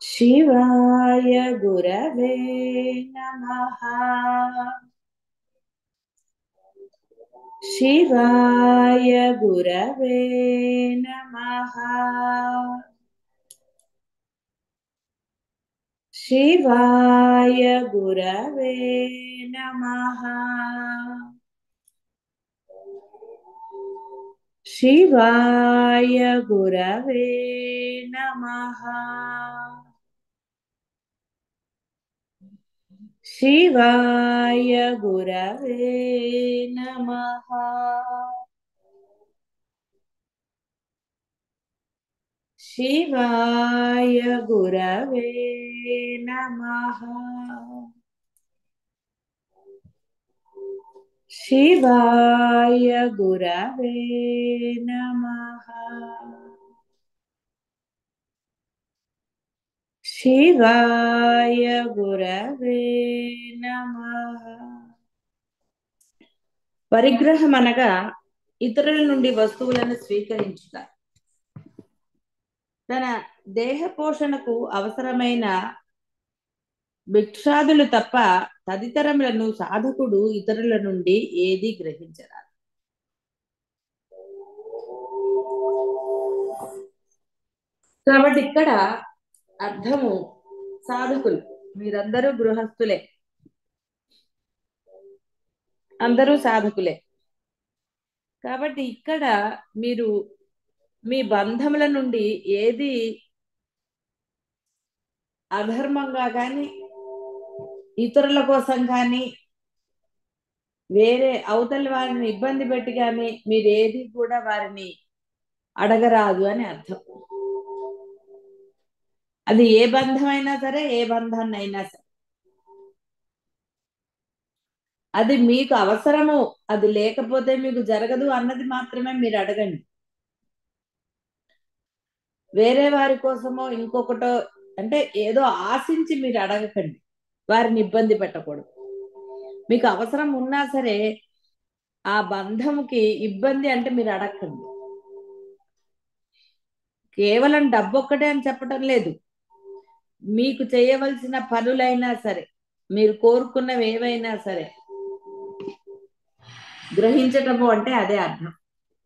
शिवाय गुरवे नमः। शिवाय गुरवे नमः। शिवाय गुरवे नमः। शिवाय गुरवे नमः। शिवाय गुरवे नमः। शिवाय गुरवे नमः। शिवाय गुरवे नमः। शिवाय गुरवे नमः। పరిగ్రహం అనగా ఇతరుల నుండి వస్తువులను స్వీకరించుట. తన దేహ పోషణకు అవసరమైన భిక్షాదులు తప్ప తదితరములను సాధకుడు ఇతరుల నుండి ఏది గ్రహించరాదు. కాబట్టి ఇక్కడ అర్థము సాధకులు, మీరందరూ గృహస్థులే, అందరూ సాధకులే. కాబట్టి ఇక్కడ మీరు మీ బంధముల నుండి ఏది అధర్మంగా కానీ ఇతరుల కోసం కానీ వేరే అవతలి వారిని ఇబ్బంది పెట్టి కానీ మీరు ఏది కూడా వారిని అడగరాదు అని అర్థం. అది ఏ బంధమైనా సరే, ఏ బంధాన్ని అయినా సరే, అది మీకు అవసరము, అది లేకపోతే మీకు జరగదు అన్నది మాత్రమే మీరు అడగండి. వేరే వారి కోసమో ఇంకొకటో అంటే ఏదో ఆశించి మీరు అడగకండి, వారిని ఇబ్బంది పెట్టకూడదు. మీకు అవసరం ఉన్నా సరే ఆ బంధముకి ఇబ్బంది అంటే మీరు అడగకండి. కేవలం డబ్బు ఒక్కటే అని చెప్పటం లేదు. మీకు చేయవలసిన పనులైనా సరే, మీరు కోరుకున్నవి ఏవైనా సరే గ్రహించటము అంటే అదే అర్థం.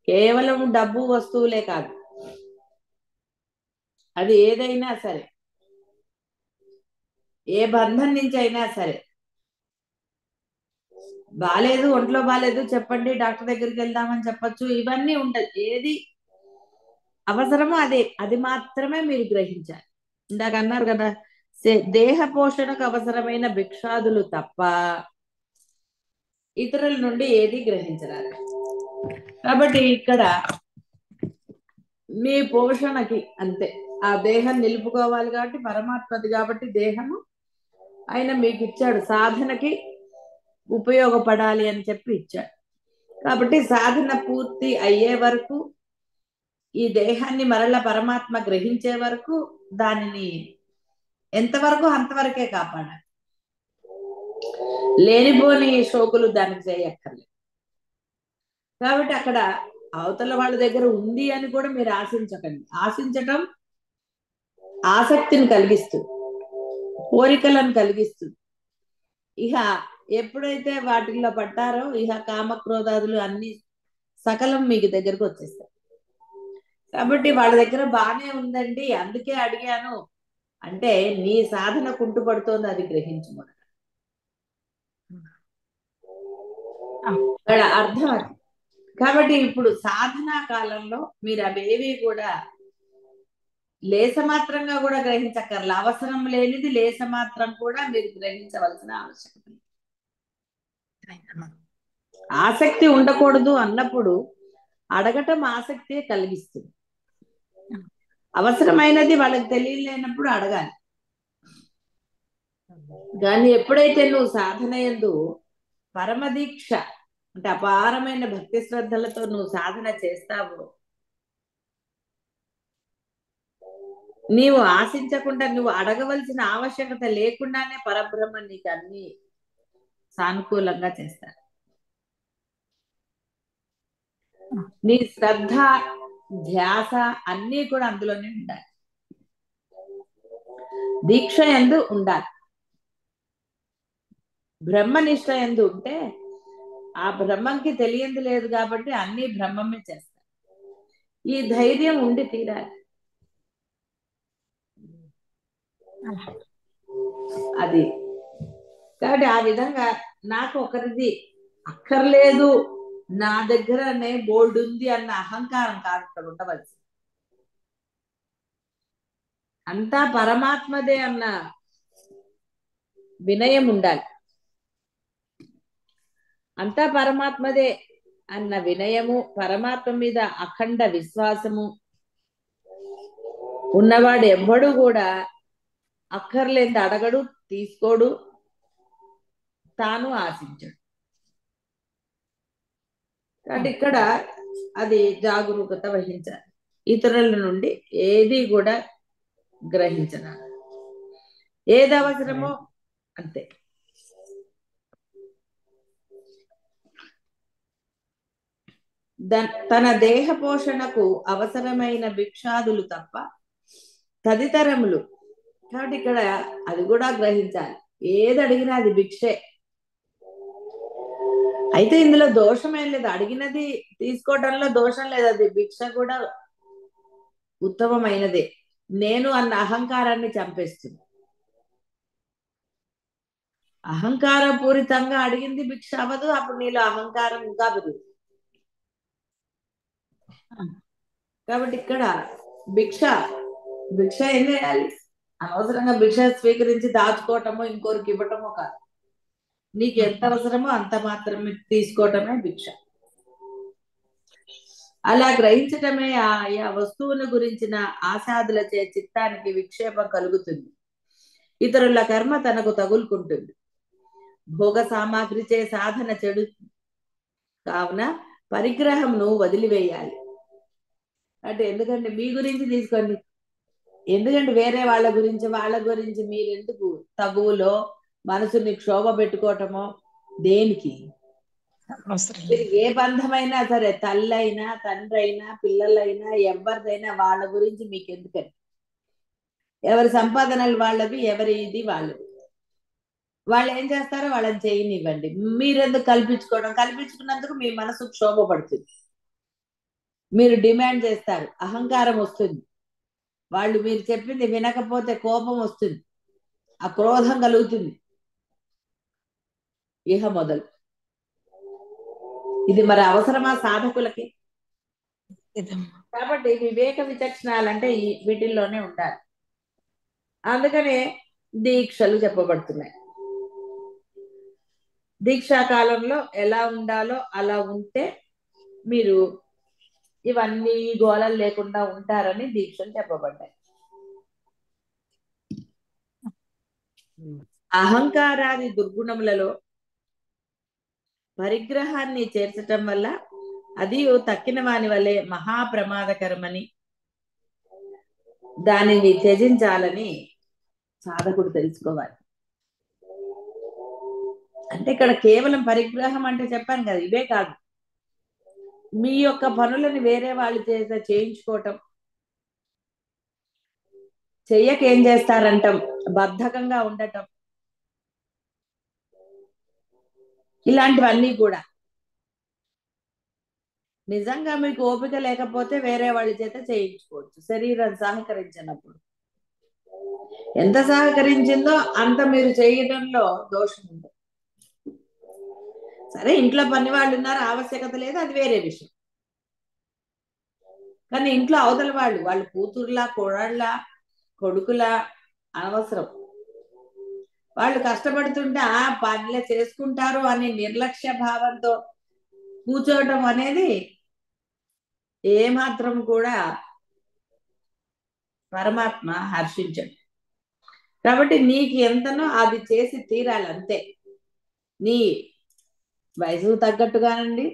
కేవలం డబ్బు వస్తువులే కాదు, అది ఏదైనా సరే, ఏ బంధం నుంచి అయినా సరే. బాలేదు, ఒంట్లో బాలేదు చెప్పండి, డాక్టర్ దగ్గరికి వెళ్దామని చెప్పచ్చు, ఇవన్నీ ఉండదు. ఏది అవసరమో అదే, అది మాత్రమే మీరు గ్రహించాలి. ఇందాక అన్నారు కదా, దేహ పోషణకు అవసరమైన భిక్షాదులు తప్ప ఇతరుల నుండి ఏది గ్రహించరాదు. కాబట్టి ఇక్కడ మీ పోషణకి అంతే, ఆ దేహం నిలుపుకోవాలి కాబట్టి, పరమాత్మది కాబట్టి దేహము ఆయన మీకు ఇచ్చాడు, సాధనకి ఉపయోగపడాలి అని చెప్పి ఇచ్చాడు. కాబట్టి సాధన పూర్తి అయ్యే వరకు, ఈ దేహాన్ని మరల పరమాత్మ గ్రహించే వరకు దానిని ఎంతవరకు అంతవరకే కాపాడాలి. లేనిపోని షోకులు దానికి చేయక్కర్లేదు. కాబట్టి అక్కడ అవతల వాళ్ళ దగ్గర ఉంది అని కూడా మీరు ఆశించకండి. ఆశించటం ఆసక్తిని కలిగిస్తుంది, కోరికలను కలిగిస్తుంది. ఇహ ఎప్పుడైతే వాటిల్లో పట్టారో ఇహ కామక్రోధాదులు అన్ని సకలం మీకు దగ్గరకు వచ్చేస్తాయి. కాబట్టి వాళ్ళ దగ్గర బాగానే ఉందండి అందుకే అడిగాను అంటే నీ సాధన కుంటుపడుతోంది, అది గ్రహించు. అక్కడ అర్థం అది. కాబట్టి ఇప్పుడు సాధనా కాలంలో మీరు అవేవి కూడా లేసమాత్రంగా కూడా గ్రహించక్కర్ల, అవసరం లేనిది లేసమాత్రం కూడా మీరు గ్రహించవలసిన ఆవశ్యకత. ఆసక్తి ఉండకూడదు అన్నప్పుడు అడగటం ఆసక్తి కలిగిస్తుంది. అవసరమైనది వాళ్ళకి తెలియలేనప్పుడు అడగాలి. కానీ ఎప్పుడైతే నువ్వు సాధన యందు పరమదీక్ష అంటే అపారమైన భక్తి శ్రద్ధలతో నువ్వు సాధన చేస్తావో, నీవు ఆశించకుండా నువ్వు అడగవలసిన ఆవశ్యకత లేకుండానే పరబ్రహ్మ నీకు అన్ని సానుకూలంగా చేస్తారు. నీ శ్రద్ధ ధ్యాస అన్నీ కూడా అందులోనే ఉండాలి. దీక్ష యందు ఉండాలి. బ్రహ్మనిష్ట యందు ఉంటే ఆ బ్రహ్మంకి తెలియంది లేదు కాబట్టి అన్ని బ్రహ్మమే చేస్తారు. ఈ ధైర్యం ఉండి తీరాలి. అది కాబట్టి ఆ విధంగా నాకు ఒకరిది అక్కర్లేదు, నా దగ్గరనే బోల్డ్ ఉంది అన్న అహంకారం కాదు ఇక్కడ ఉండవలసి. అంతా పరమాత్మదే అన్న వినయం ఉండాలి. అంతా పరమాత్మదే అన్న వినయము, పరమాత్మ మీద అఖండ విశ్వాసము ఉన్నవాడు ఎవ్వడు కూడా అక్కర్లేంది అడగడు, తీసుకోడు, తాను ఆశించడు. కాబట్టి ఇక్కడ అది జాగరూకత వహించాలి. ఇతరుల నుండి ఏది కూడా గ్రహించను. ఏది అవసరమో అంతే. తన దేహ పోషణకు అవసరమైన భిక్షాదులు తప్ప తదితరములు. కాబట్టి ఇక్కడ అది కూడా గ్రహించాలి. ఏది అడిగినా అది భిక్షే. అయితే ఇందులో దోషం ఏం లేదు, అడిగినది తీసుకోవడంలో దోషం లేదు, అది భిక్ష కూడా ఉత్తమమైనదే. నేను అన్న అహంకారాన్ని చంపేస్తుంది. అహంకార పూరితంగా అడిగింది భిక్ష అవ్వదు, అప్పుడు నీలో అహంకారం ఇంకా పెరుగుతుంది. కాబట్టి ఇక్కడ భిక్ష ఏం చేయాలి? అనవసరంగా భిక్ష స్వీకరించి దాచుకోవటమో ఇంకోరికి ఇవ్వటమో కాదు. నీకు ఎంత అవసరమో అంత మాత్రమే తీసుకోవటమే భిక్ష. అలా గ్రహించటమే ఆయా వస్తువుల గురించిన ఆశాదులచే చిత్తానికి విక్షేపం కలుగుతుంది. ఇతరుల కర్మ తనకు తగులుకుంటుంది. భోగ సామాగ్రిచే సాధన చెడు కావున పరిగ్రహంను వదిలివేయాలి. అంటే ఎందుకంటే మీ గురించి తీసుకోండి, ఎందుకంటే వేరే వాళ్ళ గురించి మీరెందుకు తగువులో మనసుని క్షోభ పెట్టుకోవటమో దేనికి? మీరు ఏ బంధమైనా సరే, తల్లైనా తండ్రైనా పిల్లలైనా ఎవరిదైనా వాళ్ళ గురించి మీకు ఎందుకని? ఎవరి సంపాదనలు వాళ్ళవి, ఎవరి ఇది వాళ్ళవి. వాళ్ళు ఏం చేస్తారో వాళ్ళని చేయనివ్వండి. మీరెందుకు కల్పించుకున్నందుకు మీ మనసు క్షోభ పడుతుంది, మీరు డిమాండ్ చేస్తారు, అహంకారం వస్తుంది, వాళ్ళు మీరు చెప్పింది వినకపోతే కోపం వస్తుంది, ఆ క్రోధం కలుగుతుంది. ఇహ మొదలు ఇది మరి అవసరమా సాధకులకి? కాబట్టి వివేక విచక్షణాలంటే వీటిల్లోనే ఉండాలి. అందుకనే దీక్షలు చెప్పబడుతున్నాయి. దీక్షా కాలంలో ఎలా ఉండాలో అలా ఉంటే మీరు ఇవన్నీ గోళలు లేకుండా ఉంటారని దీక్షలు చెప్పబడ్డాయి. అహంకారాది దుర్గుణములలో పరిగ్రహాన్ని చేర్చటం వల్ల అది తక్కిన వాని వల్లే మహాప్రమాదకరమని, దానిని త్యజించాలని సాధకుడు తెలుసుకోవాలి. అంటే ఇక్కడ కేవలం పరిగ్రహం అంటే చెప్పాను కదా, ఇవే కాదు, మీ యొక్క పనులను వేరే వాళ్ళు చేయించుకోవటం, చెయ్యక ఏం చేస్తారంటాం, బద్ధకంగా ఉండటం, ఇలాంటివన్నీ కూడా. నిజంగా మీకు ఓపిక లేకపోతే వేరే వాళ్ళ చేత చేయించుకోవచ్చు, శరీరం సహకరించినప్పుడు. ఎంత సహకరించిందో అంత మీరు చేయడంలో దోషం ఉంది. సరే, ఇంట్లో పని వాళ్ళు ఉన్నారు, ఆవశ్యకత లేదు, అది వేరే విషయం. కానీ ఇంట్లో అవతల వాళ్ళు కూతుర్లా, కోడళ్ళ, కొడుకులా అనవసరం. వాళ్ళు కష్టపడుతుంటే పనిలే చేసుకుంటారు అని నిర్లక్ష్య భావంతో కూర్చోవడం అనేది ఏమాత్రం కూడా పరమాత్మ హర్షించడు. కాబట్టి నీకు ఎంతనో అది చేసి తీరాలి, అంతే. నీ వయసుకు తగ్గట్టుగానండి,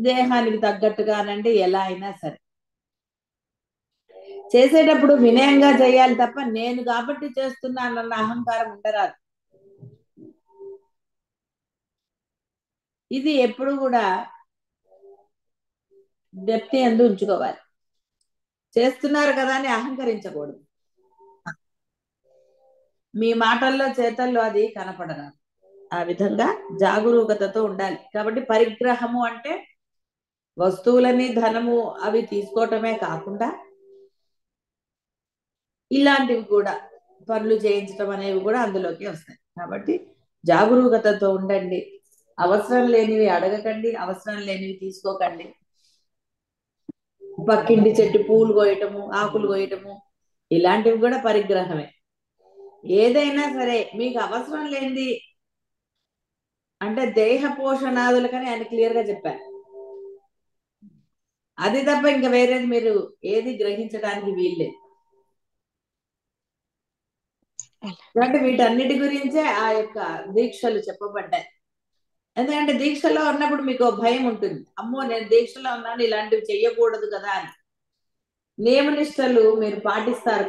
దేహానికి తగ్గట్టుగానండి, ఎలా అయినా సరే చేసేటప్పుడు వినయంగా చేయాలి తప్ప నేను కాబట్టి చేస్తున్నానన్న అహంకారం ఉండరాదు. ఇది ఎప్పుడు కూడా వ్యక్తి యందు ఉంచుకోవాలి. చేస్తున్నారు కదా అని అహంకరించకూడదు. మీ మాటల్లో చేతల్లో అది కనపడరాదు. ఆ విధంగా జాగరూకతతో ఉండాలి. కాబట్టి పరిగ్రహము అంటే వస్తువులని, ధనము అవి తీసుకోవటమే కాకుండా ఇలాంటివి కూడా పనులు చేయించడం అనేవి కూడా అందులోకి వస్తాయి. కాబట్టి జాగరూకతతో ఉండండి. అవసరం లేనివి అడగకండి, అవసరం లేనివి తీసుకోకండి. పక్కింటి చెట్టు పూలు కోయటము, ఆకులు కోయటము ఇలాంటివి కూడా పరిగ్రహమే. ఏదైనా సరే మీకు అవసరం లేనిది అంటే దేహ పోషణాదులకని ఆయన క్లియర్ గా చెప్పారు. అది తప్ప ఇంకా వేరేది మీరు ఏది గ్రహించడానికి వీల్లేదు. అంటే వీటన్నిటి గురించే ఆ యొక్క దీక్షలు చెప్పబడ్డాయి. ఎందుకంటే దీక్షలో ఉన్నప్పుడు మీకు భయం ఉంటుంది. అమ్మో నేను దీక్షలో ఉన్నాను, ఇలాంటివి చెయ్యకూడదు కదా అని. నియమనిష్టలు మీరు పాటిస్తారు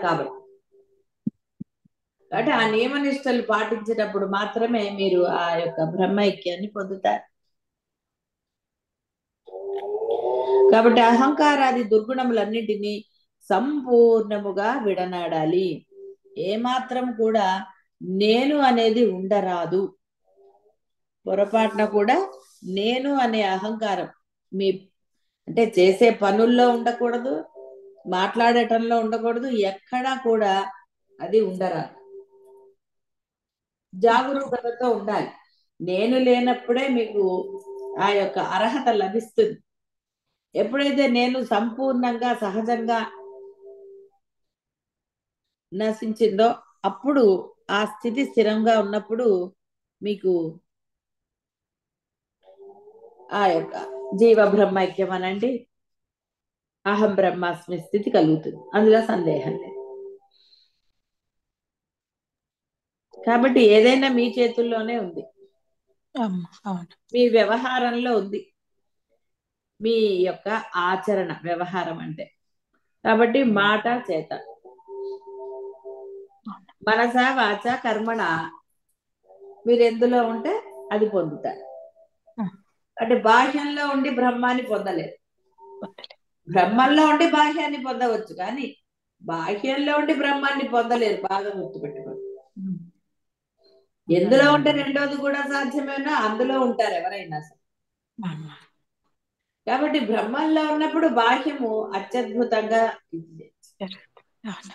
కాబట్టి ఆ నియమనిష్టలు పాటించేటప్పుడు మాత్రమే మీరు ఆ యొక్క బ్రహ్మైక్యాన్ని పొందుతారు. కాబట్టి అహంకారాది దుర్గుణములన్నింటినీ సంపూర్ణముగా విడనాడాలి. ఏమాత్రం కూడా నేను అనేది ఉండరాదు. పొరపాటున కూడా నేను అనే అహంకారం మీ అంటే చేసే పనుల్లో ఉండకూడదు, మాట్లాడటంలో ఉండకూడదు, ఎక్కడా కూడా అది ఉండరాదు. జాగరూకతతో ఉండాలి. నేను లేనప్పుడే మీకు ఆ యొక్క అర్హత లభిస్తుంది. ఎప్పుడైతే నేను సంపూర్ణంగా సహజంగా నశించిందో అప్పుడు ఆ స్థితి స్థిరంగా ఉన్నప్పుడు మీకు ఆ యొక్క జీవ బ్రహ్మైక్యం అనండి, అహం బ్రహ్మాస్మి స్థితి కలుగుతుంది. అందులో సందేహం లేదు. కాబట్టి ఏదైనా మీ చేతుల్లోనే ఉంది, మీ వ్యవహారంలో ఉంది, మీ యొక్క ఆచరణ వ్యవహారం అంటే. కాబట్టి మాట చేత మనస వాచ కర్మణ మీరు ఎందులో ఉంటే అది పొందుతారు. అంటే బాహ్యంలో ఉండి బ్రహ్మాన్ని పొందలేరు. బ్రహ్మంలో ఉండి బాహ్యాన్ని పొందవచ్చు, కానీ బాహ్యంలో ఉండి బ్రహ్మాన్ని పొందలేరు. బాగా గుర్తుపెట్టుకోండి. ఎందులో ఉంటే రెండోది కూడా సాధ్యమేనా, అందులో ఉంటారు ఎవరైనా సరే. కాబట్టి బ్రహ్మంలో ఉన్నప్పుడు బాహ్యము అత్యద్భుతంగా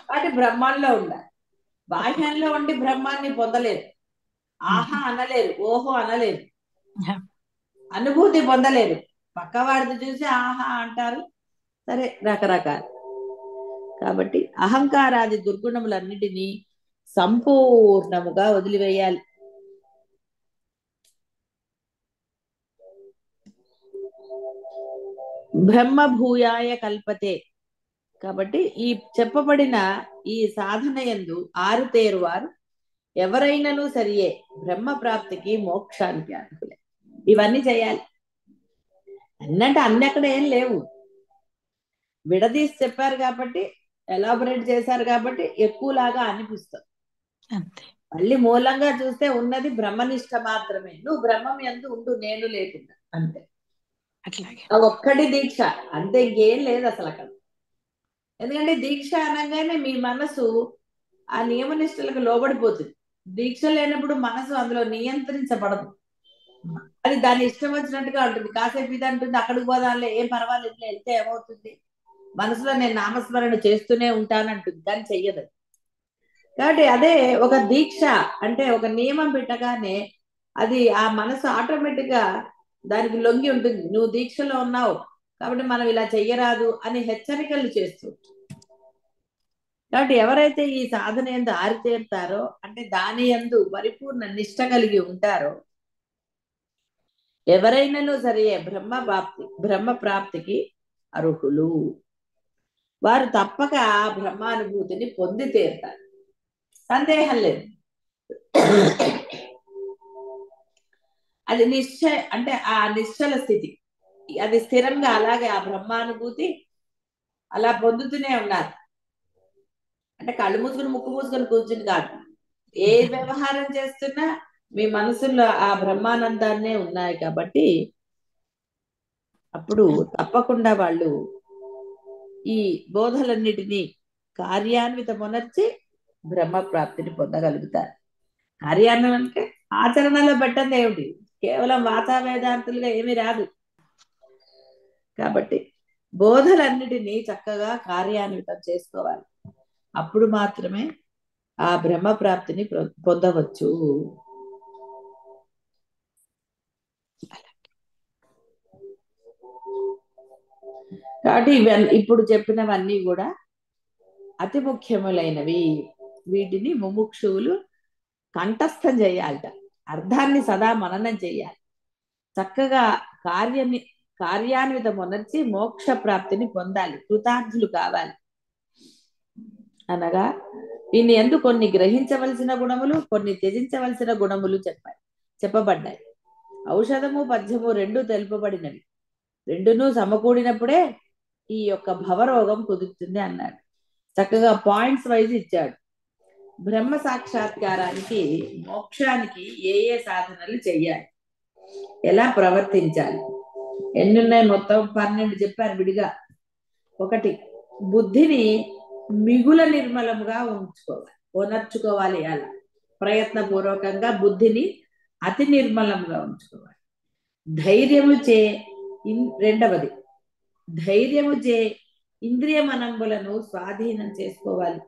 కాబట్టి బ్రహ్మంలో ఉండాలి. బాహ్యంలో ఉండి బ్రహ్మాన్ని పొందలేరు. ఆహా అనలేరు, ఓహో అనలేరు, అనుభూతి పొందలేరు. పక్కవాడిని చూసి ఆహా అంటారు, సరే రకరకాలు. కాబట్టి అహంకారాది దుర్గుణములన్నిటినీ సంపూర్ణముగా వదిలివేయాలి. బ్రహ్మభూయాయ కల్పతే. కాబట్టి ఈ చెప్పబడిన ఈ సాధన యందు ఆరుతేరు వారు ఎవరైనాను సరియే బ్రహ్మ ప్రాప్తికి మోక్షానికి అర్హులే. ఇవన్నీ చేయాలి. అన్నంటే అన్ని అక్కడ ఏం లేవు, విడదీసి చెప్పారు కాబట్టి, ఎలాబొరేట్ చేశారు కాబట్టి ఎక్కువలాగా అనిపిస్తుంది. మళ్ళీ మూలంగా చూస్తే ఉన్నది బ్రహ్మనిష్ట మాత్రమే. నువ్వు బ్రహ్మం యందు ఉండు, నేను లేకుండా, అంతే. ఒక్కటి దీక్ష అంతే, ఇంకేం లేదు అసలు అక్కడ. ఎందుకంటే దీక్ష అనగానే మీ మనసు ఆ నియమనిష్టలకు లోబడిపోతుంది. దీక్ష లేనప్పుడు మనసు అందులో నియంత్రించబడదు. అది దాని ఇష్టం వచ్చినట్టుగా ఉంటుంది. కాసేపు ఇది అంటుంది, అక్కడికి పోదాంలే, ఏం పర్వాలేదు, వెళ్తే ఏమవుతుంది, మనసులో నేను నామస్మరణ చేస్తూనే ఉంటానంటుంది, కానీ చెయ్యదు. కాబట్టి అదే ఒక దీక్ష అంటే ఒక నియమం పెట్టగానే అది ఆ మనసు ఆటోమేటిక్ గా దానికి లొంగి ఉంటుంది. నువ్వు దీక్షలో ఉన్నావు కాబట్టి మనం ఇలా చెయ్యరాదు అని హెచ్చరికలు చేస్తూ. కాబట్టి ఎవరైతే ఈ సాధన యందు ఆరితేరుతారో అంటే దాని యందు పరిపూర్ణ నిష్ట కలిగి ఉంటారో ఎవరైనాను సరే బ్రహ్మ ప్రాప్తికి అర్హులు. వారు తప్పక ఆ బ్రహ్మానుభూతిని పొంది తీరుతారు, సందేహం లేదు. అది నిశ్చయ అంటే ఆ నిశ్చల స్థితి, అది స్థిరంగా అలాగే ఆ బ్రహ్మానుభూతి అలా పొందుతూనే ఉన్నారు. అంటే కళ్ళు మూసుకుని ముక్కు మూసుకొని కూర్చుని కాదు, ఏ వ్యవహారం చేస్తున్నా మీ మనసులో ఆ బ్రహ్మానందాన్నే ఉన్నాయి. కాబట్టి అప్పుడు తప్పకుండా వాళ్ళు ఈ బోధలన్నిటినీ కార్యాన్వితమునర్చి బ్రహ్మ ప్రాప్తిని పొందగలుగుతారు. కార్యాన్నం అంటే ఆచరణలో పెట్టండి ఏమిటి, కేవలం వాచా వేదాంతులుగా ఏమీ రాదు. కాబట్టి బోధలన్నిటినీ చక్కగా కార్యాన్వితం చేసుకోవాలి. అప్పుడు మాత్రమే ఆ బ్రహ్మ ప్రాప్తిని పొందవచ్చు. కాబట్టి ఇప్పుడు చెప్పినవన్నీ కూడా అతి ముఖ్యములైనవి. వీటిని ముముక్షువులు కంఠస్థం చేయాలట. అర్థాన్ని సదా మననం చేయాలి. చక్కగా కార్యాన్వితమునర్చి మోక్ష ప్రాప్తిని పొందాలి, కృతార్థులు కావాలి. అనగా దీన్ని ఎందు కొన్ని గ్రహించవలసిన గుణములు, కొన్ని త్యజించవలసిన గుణములు చెప్పబడ్డాయి. ఔషధము పద్యము రెండు తెలుపబడినవి. రెండును సమకూడినప్పుడే ఈ యొక్క భవరోగం కుదురుతుంది అన్నాడు. చక్కగా పాయింట్స్ వైజ్ ఇచ్చాడు. బ్రహ్మ సాక్షాత్కారానికి, మోక్షానికి ఏ ఏ సాధనలు చెయ్యాలి, ఎలా ప్రవర్తించాలి, ఎన్నున్నాయి మొత్తం 12 చెప్పారు విడిగా. ఒకటి, బుద్ధిని మిగుల నిర్మలముగా ఓనర్చుకోవాలి. అలా ప్రయత్నపూర్వకంగా బుద్ధిని అతి నిర్మలంగా ఉంచుకోవాలి. ధైర్యము చే రెండవది, ధైర్యము చే ఇంద్రియ మనంబులను స్వాధీనం చేసుకోవాలి.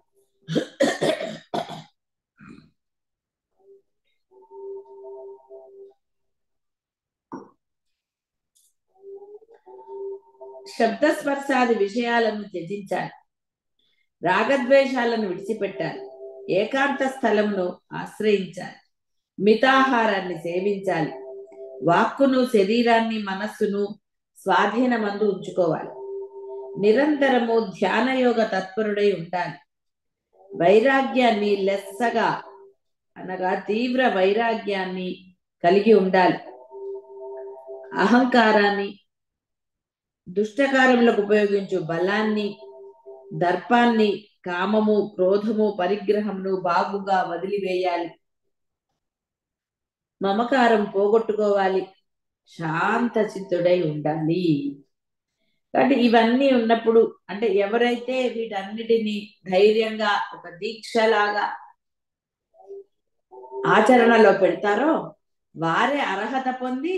శబ్దస్పర్శాది విషయాలను త్యజించాలి. రాగద్వేషాలను విడిచిపెట్టాలి. ఏకాంత స్థలమును ఆశ్రయించాలి. మితాహారాన్ని సేవించాలి. వాక్కును, శరీరాన్ని, మనస్సును స్వాధీనమందు ఉంచుకోవాలి. నిరంతరము ధ్యానయోగ తత్పరుడై ఉండాలి. వైరాగ్యాన్ని లెస్సగా అనగా తీవ్ర వైరాగ్యాన్ని కలిగి ఉండాలి. అహంకారాన్ని, దుష్టకార్యములకు ఉపయోగించు బలాన్ని, దర్పాన్ని, కామము, క్రోధము, పరిగ్రహమును బాగుగా వదిలివేయాలి. మమకారం పోగొట్టుకోవాలి. శాంత చిత్తుడై ఉండాలి. కాబట్టి ఇవన్నీ ఉన్నప్పుడు, అంటే ఎవరైతే వీటన్నిటినీ ధైర్యంగా ఒక దీక్షలాగా ఆచరణలో పెడతారో వారే అర్హత పొంది,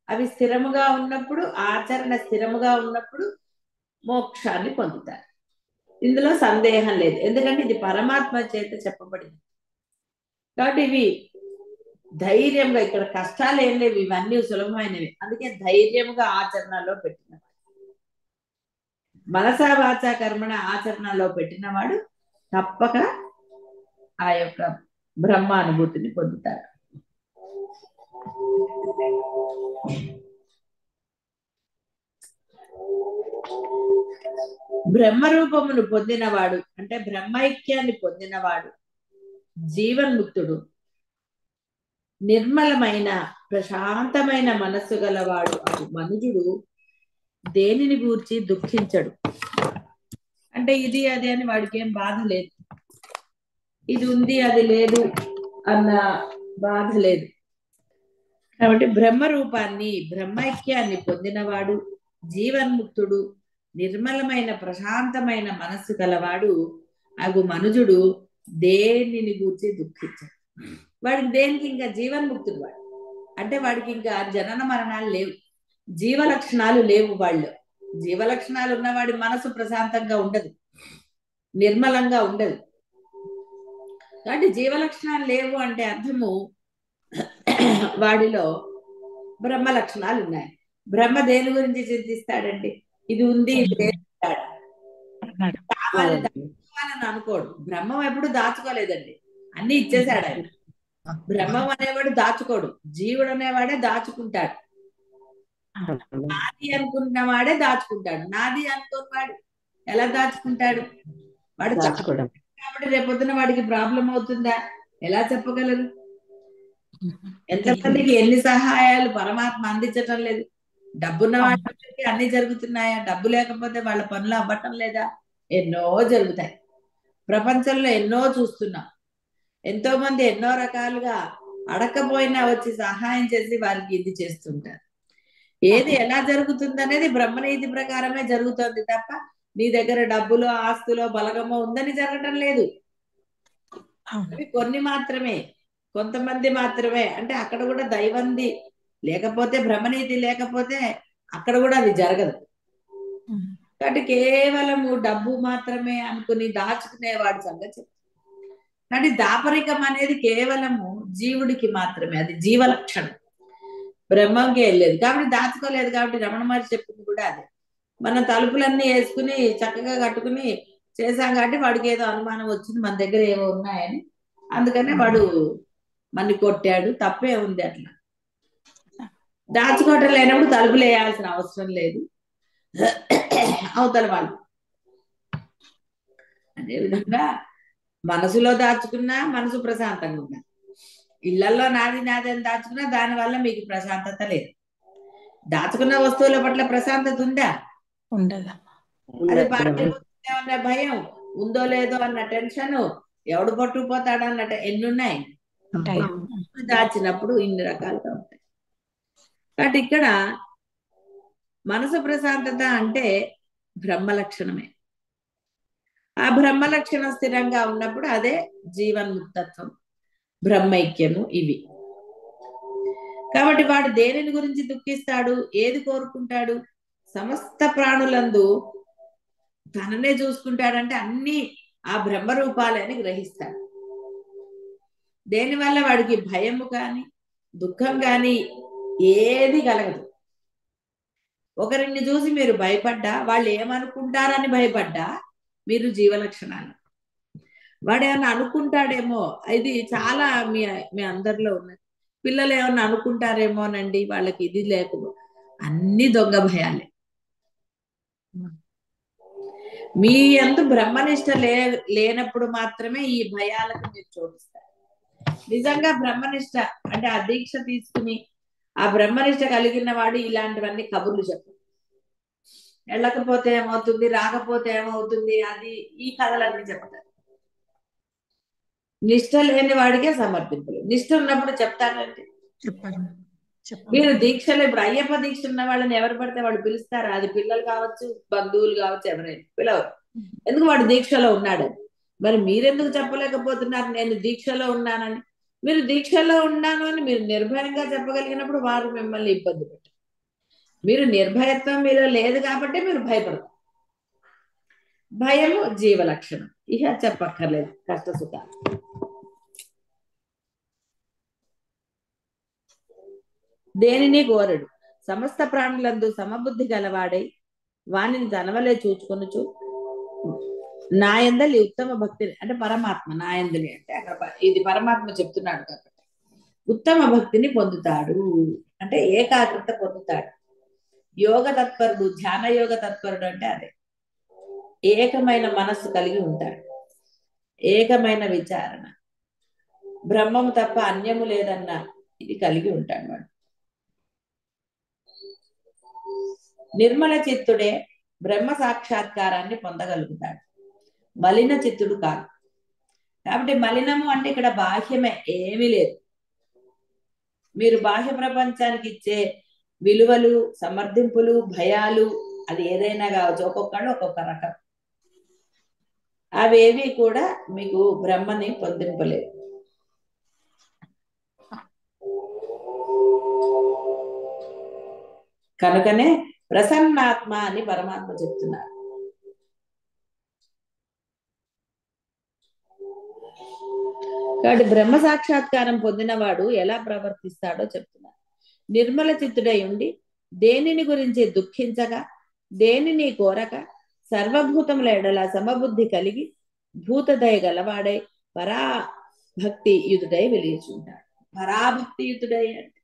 అవి స్థిరముగా ఉన్నప్పుడు, ఆచరణ స్థిరముగా ఉన్నప్పుడు మోక్షాన్ని పొందుతారు. ఇందులో సందేహం లేదు. ఎందుకంటే ఇది పరమాత్మ చేత చెప్పబడింది. కాబట్టి ఇవి ధైర్యంగా, ఇక్కడ కష్టాలు ఏం లేవు, ఇవన్నీ సులభమైనవి. అందుకే ధైర్యంగా ఆచరణలో పెట్టినవాడు, మనసా వాచా కర్మణ ఆచరణలో పెట్టినవాడు తప్పక ఆ యొక్క బ్రహ్మానుభూతిని పొందుతాడు. బ్రహ్మరూపమును పొందినవాడు అంటే బ్రహ్మైక్యాన్ని పొందినవాడు జీవన్ముక్తుడు, నిర్మలమైన ప్రశాంతమైన మనస్సు గలవాడు. మనుజుడు దేనిని గూర్చి దుఃఖించడు. అంటే ఇది అది అని వాడికి ఏం బాధ లేదు, ఇది ఉంది అది లేదు అన్న బాధ లేదు. కాబట్టి బ్రహ్మరూపాన్ని, బ్రహ్మైక్యాన్ని పొందినవాడు, జీవన్ముక్తుడు, నిర్మలమైన ప్రశాంతమైన మనస్సు గలవాడు అగు మనుజుడు దేనిని గూర్చి దుఃఖించడు. వాడికి దేనికి ఇంకా జీవన్ముక్తుడు వాడు, అంటే వాడికి ఇంకా జనన మరణాలు లేవు, జీవ లక్షణాలు లేవు. వాళ్ళు జీవ లక్షణాలు ఉన్నవాడి మనసు ప్రశాంతంగా ఉండదు, నిర్మలంగా ఉండదు. కాబట్టి జీవ లక్షణాలు లేవు అంటే అర్థము వాడిలో బ్రహ్మ లక్షణాలు ఉన్నాయి. బ్రహ్మ దేని గురించి చింతిస్తాడండి? ఇది ఉంది ఇది లేదు కావాలి దాచుకోవాలని అనుకోడు. బ్రహ్మం ఎప్పుడు దాచుకోలేదండి, అన్ని ఇచ్చేశాడు ఆయన. బ్రహ్మం అనేవాడు దాచుకోడు, జీవుడు అనేవాడే దాచుకుంటాడు. నాది అనుకున్నవాడే దాచుకుంటాడు, నాది అనుకున్నవాడు ఎలా దాచుకుంటాడు? వాడు దాచుకోవడం కాబట్టి రేపొద్దున వాడికి ప్రాబ్లం అవుతుందా? ఎలా చెప్పగలరు? ఎంతమందికి ఎన్ని సహాయాలు పరమాత్మ అందించటం లేదు. డబ్బున్న వాళ్ళకి అన్ని జరుగుతున్నాయా? డబ్బు లేకపోతే వాళ్ళ పనులు అవ్వటం లేదా? ఎన్నో జరుగుతాయి. ప్రపంచంలో ఎన్నో చూస్తున్నాం. ఎంతో మంది ఎన్నో రకాలుగా అడకపోయినా వచ్చి సహాయం చేసి వారికి ఇది చేస్తుంటారు. ఏది ఎలా జరుగుతుంది అనేది బ్రహ్మనీతి ప్రకారమే జరుగుతుంది తప్ప నీ దగ్గర డబ్బులో, ఆస్తులో, బలగమో ఉందని జరగటం లేదు. అవి కొన్ని మాత్రమే, కొంతమంది మాత్రమే. అంటే అక్కడ కూడా దైవంది లేకపోతే, బ్రహ్మనీతి లేకపోతే అక్కడ కూడా అది జరగదు. కాబట్టి కేవలము డబ్బు మాత్రమే అనుకుని దాచుకునేవాడి సంగతి. కానీ దాపరికం అనేది కేవలము జీవుడికి మాత్రమే, అది జీవలక్షణం, బ్రహ్మంకి వెళ్ళలేదు. కాబట్టి దాచుకోలేదు. కాబట్టి రమణ మహర్షి చెప్పింది కూడా అదే. మన తలుపులన్నీ వేసుకుని చక్కగా కట్టుకుని చేశాం కాబట్టి వాడికి ఏదో అనుమానం వచ్చింది మన దగ్గర ఏవో ఉన్నాయని, అందుకనే వాడు మన్ని కొట్టాడు. తప్పే ఉంది అట్లా. దాచుకోవటం లేనప్పుడు తలుపులు వేయాల్సిన అవసరం లేదు అవతల వాళ్ళు. అదేవిధంగా మనసులో దాచుకున్నా మనసు ప్రశాంతంగా ఉండాలి. ఇళ్లలో నాది నాది అని దాచుకున్నా దానివల్ల మీకు ప్రశాంతత లేదు. దాచుకున్న వస్తువుల పట్ల ప్రశాంతత ఉందా? ఉండదు. అది పాడైపోతుందో అన్న భయం, ఉందో లేదో అన్న టెన్షన్, ఎవడు పట్టుకుపోతాడన్నట్టు ఎన్నున్నాయి. దాచినప్పుడు ఇన్ని రకాలుగా ఉంటాయి. కాబట్టి ఇక్కడ మనసు ప్రశాంతత అంటే బ్రహ్మ లక్షణమే. ఆ బ్రహ్మ లక్షణం స్థిరంగా ఉన్నప్పుడు అదే జీవన్ముక్తత్వం, బ్రహ్మైక్యము. ఇవి కాబట్టి వాడు దేనిని గురించి దుఃఖిస్తాడు, ఏది కోరుకుంటాడు? సమస్త ప్రాణులందు తననే చూసుకుంటాడంటే అన్ని ఆ బ్రహ్మ రూపాలే అని గ్రహిస్తాడు. దేనివల్ల వాడికి భయము కానీ దుఃఖం కానీ ఏది కలగదు. ఒకరిని చూసి మీరు భయపడ్డా, వాళ్ళు ఏమనుకుంటారని భయపడ్డా మీరు జీవలక్షణాలు. వాడు ఏమన్నా అనుకుంటాడేమో, ఇది చాలా మీ మీ అందరిలో ఉన్నది. పిల్లలు ఏమన్నా అనుకుంటారేమోనండి, వాళ్ళకి ఇది లేకపోతే అన్ని దొంగ భయాలే. మీ యందు బ్రహ్మనిష్ట లేనప్పుడు మాత్రమే ఈ భయాలకు మీరు చోటిస్తారు. నిజంగా బ్రహ్మనిష్ట అంటే ఆ దీక్ష తీసుకుని ఆ బ్రహ్మనిష్ట కలిగిన వాడు ఇలాంటివన్నీ కబుర్లు చెప్పు. వెళ్ళకపోతే ఏమవుతుంది, రాకపోతే ఏమవుతుంది, అది ఈ కథలన్నీ చెప్తారు. నిష్ట లేని వాడికే సమర్థింపులు. నిష్ట ఉన్నప్పుడు చెప్తారంటే మీరు దీక్షలు, ఇప్పుడు అయ్యప్ప దీక్ష ఉన్న వాళ్ళని ఎవరు పడితే వాళ్ళు పిలుస్తారా? అది పిల్లలు కావచ్చు, బంధువులు కావచ్చు, ఎవరైనా పిలవరు. ఎందుకు? వాడు దీక్షలో ఉన్నాడు. మరి మీరెందుకు చెప్పలేకపోతున్నారు నేను దీక్షలో ఉన్నానని? మీరు దీక్షలో ఉన్నాను అని మీరు నిర్భయంగా చెప్పగలిగినప్పుడు వారు మిమ్మల్ని ఇబ్బంది పెట్టారు. మీరు నిర్భయత్వం మీలో లేదు కాబట్టి మీరు భయపడతారు. భయము జీవలక్షణం, ఇక చెప్పక్కర్లేదు. కష్ట సుఖాలు దేనిని కోరడు. సమస్త ప్రాణులందు సమబుద్ధి గలవాడై వాణిని తనవలే చూచుకొనుచు నాయందలి ఉత్తమ భక్తిని, అంటే పరమాత్మ నాయందలి అంటే అక్కడ ఇది పరమాత్మ చెప్తున్నాడు కాబట్టి ఉత్తమ భక్తిని పొందుతాడు, అంటే ఏకాగ్రత పొందుతాడు. యోగ తత్పరుడు, ధ్యాన యోగ తత్పరుడు అంటే అదే. ఏకమైన మనస్సు కలిగి ఉంటాడు, ఏకమైన విచారణ, బ్రహ్మము తప్ప అన్యము లేదన్న ఇది కలిగి ఉంటాడు. వాడు నిర్మల చిత్తుడే బ్రహ్మ సాక్షాత్కారాన్ని పొందగలుగుతాడు, మలిన చిత్తుడు కాదు. కాబట్టి మలినము అంటే ఇక్కడ బాహ్యమే, ఏమీ లేదు. మీరు బాహ్య ప్రపంచానికి ఇచ్చే విలువలు, సమర్థింపులు, భయాలు, అది ఏదైనా కావచ్చు, ఒక్కొక్కళ్ళు ఒక్కొక్క రకం. అవేవి కూడా మీకు బ్రహ్మని పొందింపలేదు. కనుకనే ప్రసన్నాత్మ అని పరమాత్మ చెప్తున్నారు. కాబట్టి బ్రహ్మ సాక్షాత్కారం పొందినవాడు ఎలా ప్రవర్తిస్తాడో చెప్తున్నారు. నిర్మల చిత్తుడై ఉండి దేనిని గురించి దుఃఖించగా, దేనిని కోరక, సర్వభూతముల ఎడల సమబుద్ధి కలిగి భూతదయ గలవాడై పరాభక్తి యుతుడై వెలిగించుంటాడు. పరాభక్తి యుతుడై అంటే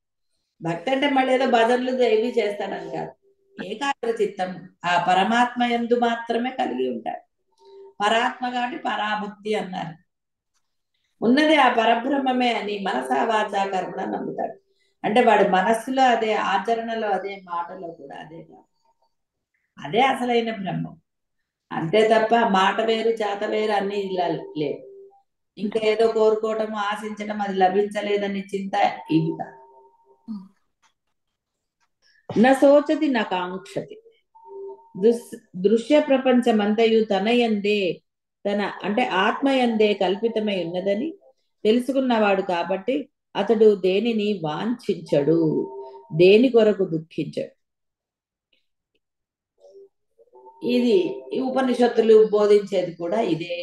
భక్తి అంటే మళ్ళీ ఏదో భజనలు ఇవి చేస్తాడని కాదు. ఏకాగ్ర చిత్తం ఆ పరమాత్మ యందు మాత్రమే కలిగి ఉంటాడు. పరాత్మ కాబట్టి పరాభక్తి అన్నారు. ఉన్నది ఆ పరబ్రహ్మమే అని మనసా వాచా కర్మణ నమ్ముతాడు. అంటే వాడి మనస్సులో అదే, ఆచరణలో అదే, మాటలో కూడా అదే. అదే అసలైన బ్రహ్మం. అంతే తప్ప మాట వేరు చేత వేరు అన్ని ఇలా లేవు. ఇంకా ఏదో కోరుకోవటము, ఆశించడం, అది లభించలేదని చింత, ఇవి కాదు. నా శోచతి నా కాంక్షతి దృశ్య ప్రపంచమంతయు తనయందే తన అంటే ఆత్మయందే కల్పితమై ఉన్నదని తెలుసుకున్నవాడు కాబట్టి అతడు దేనిని వాంఛించడు, దేని కొరకు దుఃఖించడు. ఇది ఈ ఉపనిషత్తులు బోధించేది కూడా ఇదే.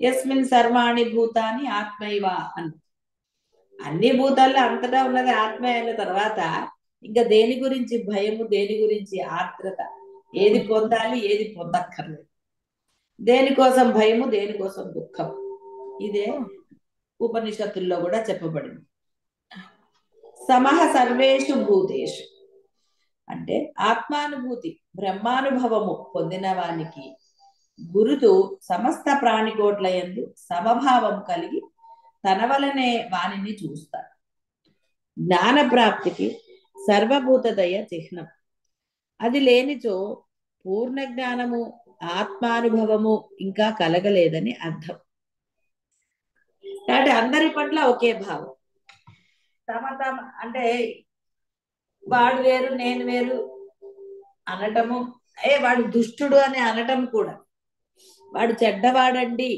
యస్మిన్ సర్వాణి భూతాని ఆత్మైవ అని. అన్ని భూతాల్లో అంతటా ఉన్నది ఆత్మ అయిన తర్వాత ఇంకా దేని గురించి భయము, దేని గురించి ఆత్రత, ఏది పొందాలి ఏది పొందక్కర్లేదు, దేనికోసం భయము దేనికోసం దుఃఖం, ఇదే ఉపనిషత్తుల్లో కూడా చెప్పబడింది. సమహ సర్వేషు భూతేషు అంటే ఆత్మానుభూతి బ్రహ్మానుభవము పొందిన వానికి గురుతు సమస్త ప్రాణికోట్ల యందు సమభావం కలిగి తన వలనే వానిని చూస్తాడు. జ్ఞాన ప్రాప్తికి సర్వభూత దయ చిహ్నం. అది లేనిచో పూర్ణ జ్ఞానము ఆత్మానుభవము ఇంకా కలగలేదని అర్థం. కాబట్టి అందరి పట్ల ఒకే భావం. తమ అంటే వాడు వేరు నేను వేరు అనటము, వాడు దుష్టుడు అని అనటం కూడా, వాడు చెడ్డవాడండి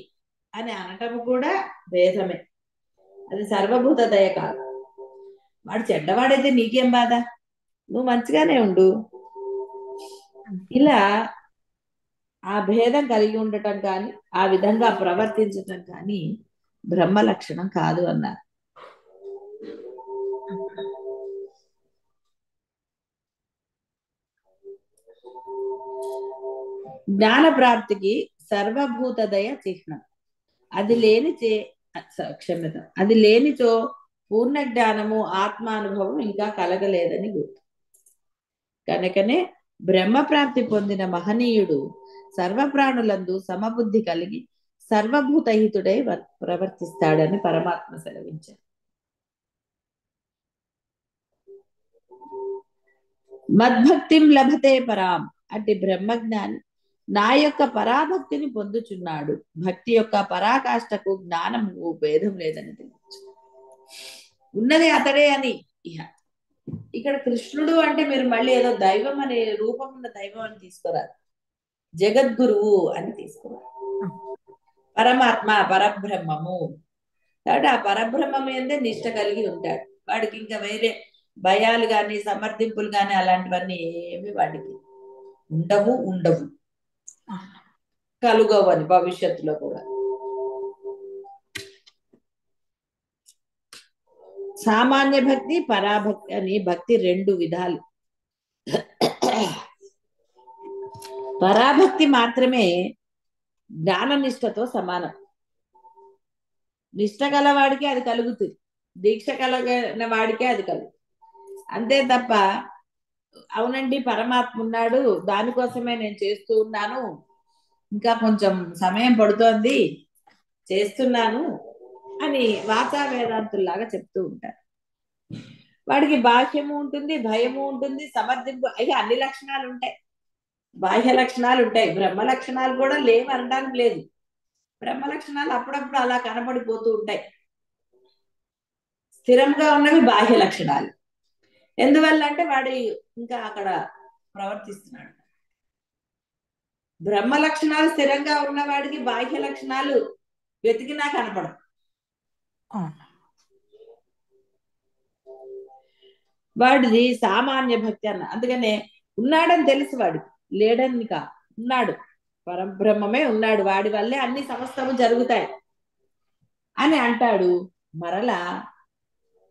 అని అనటము కూడా భేదమే. అది సర్వభూత దయ కాదు. వాడు చెడ్డవాడైతే నీకేం బాధ, నువ్వు మంచిగానే ఉండు. ఇలా ఆ భేదం కలిగి ఉండటం కానీ ఆ విధంగా ప్రవర్తించటం కానీ బ్రహ్మ లక్షణం కాదు అన్నారు. జ్ఞాన ప్రాప్తికి సర్వభూత దయ చిహ్నం. అది లేనిచే క్షమ్యత అది లేనిచో పూర్ణ జ్ఞానము ఆత్మానుభవం ఇంకా కలగలేదని గుర్తు. కనుకనే బ్రహ్మ ప్రాప్తి పొందిన మహనీయుడు సర్వప్రాణులందు సమబుద్ధి కలిగి సర్వభూతహితుడై ప్రవర్తిస్తాడని పరమాత్మ సెలవించారు. మద్భక్తిం లభతే పరాం అంటే బ్రహ్మజ్ఞాని నా యొక్క పరాభక్తిని పొందుచున్నాడు. భక్తి యొక్క పరాకాష్ఠకు జ్ఞానము భేదం లేదని తెలుసు. ఉన్నది అతడే అని. ఇక్కడ కృష్ణుడు అంటే మీరు మళ్ళీ ఏదో దైవం అనే రూపం ఉన్న దైవం అని తీసుకురారు, జగద్గురువు అని తీసుకురారు. పరమాత్మ పరబ్రహ్మము. కాబట్టి ఆ పరబ్రహ్మం ఏందే నిష్ట కలిగి ఉంటాడు. వాడికి ఇంకా వేరే భయాలు కానీ సమర్థింపులు కానీ అలాంటివన్నీ ఏమి వాడికి ఉండవు కలుగవని భవిష్యత్తులో కూడా. సామాన్య భక్తి పరాభక్తి అని భక్తి రెండు విధాలు. పరాభక్తి మాత్రమే జ్ఞాన నిష్టతో సమానం. నిష్ట గలవాడికి అది కలుగుతుంది, దీక్ష కలిగిన వాడికే అది కలుగుతుంది. అంతే తప్ప అవునండి పరమాత్మ ఉన్నాడు దానికోసమే నేను చేస్తూ ఉన్నాను, ఇంకా కొంచెం సమయం పడుతోంది చేస్తున్నాను అని వాచా వేదాంతుల్లాగా చెప్తూ ఉంటారు. వాడికి బాహ్యము ఉంటుంది, భయము ఉంటుంది, సమర్థింపు అయ్యి అన్ని లక్షణాలు ఉంటాయి, బాహ్య లక్షణాలు ఉంటాయి. బ్రహ్మ లక్షణాలు కూడా లేవు అనడానికి లేదు. బ్రహ్మ లక్షణాలు అప్పుడప్పుడు అలా కనబడిపోతూ ఉంటాయి. స్థిరంగా ఉన్నవి బాహ్య లక్షణాలు. ఎందువల్ల అంటే వాడు ఇంకా అక్కడ ప్రవర్తిస్తున్నాడు. బ్రహ్మ లక్షణాలు స్థిరంగా ఉన్నవాడికి బాహ్య లక్షణాలు వెతికినా కనపడవు. వాడిది సామాన్య భక్తి అన్న. అందుకనే ఉన్నాడని తెలుసు వాడికి, లేడని కా ఉన్నాడు, పరబ్రహ్మమే ఉన్నాడు, వాడి వల్లే అన్ని సమస్తము జరుగుతాయి అని అంటాడు. మరలా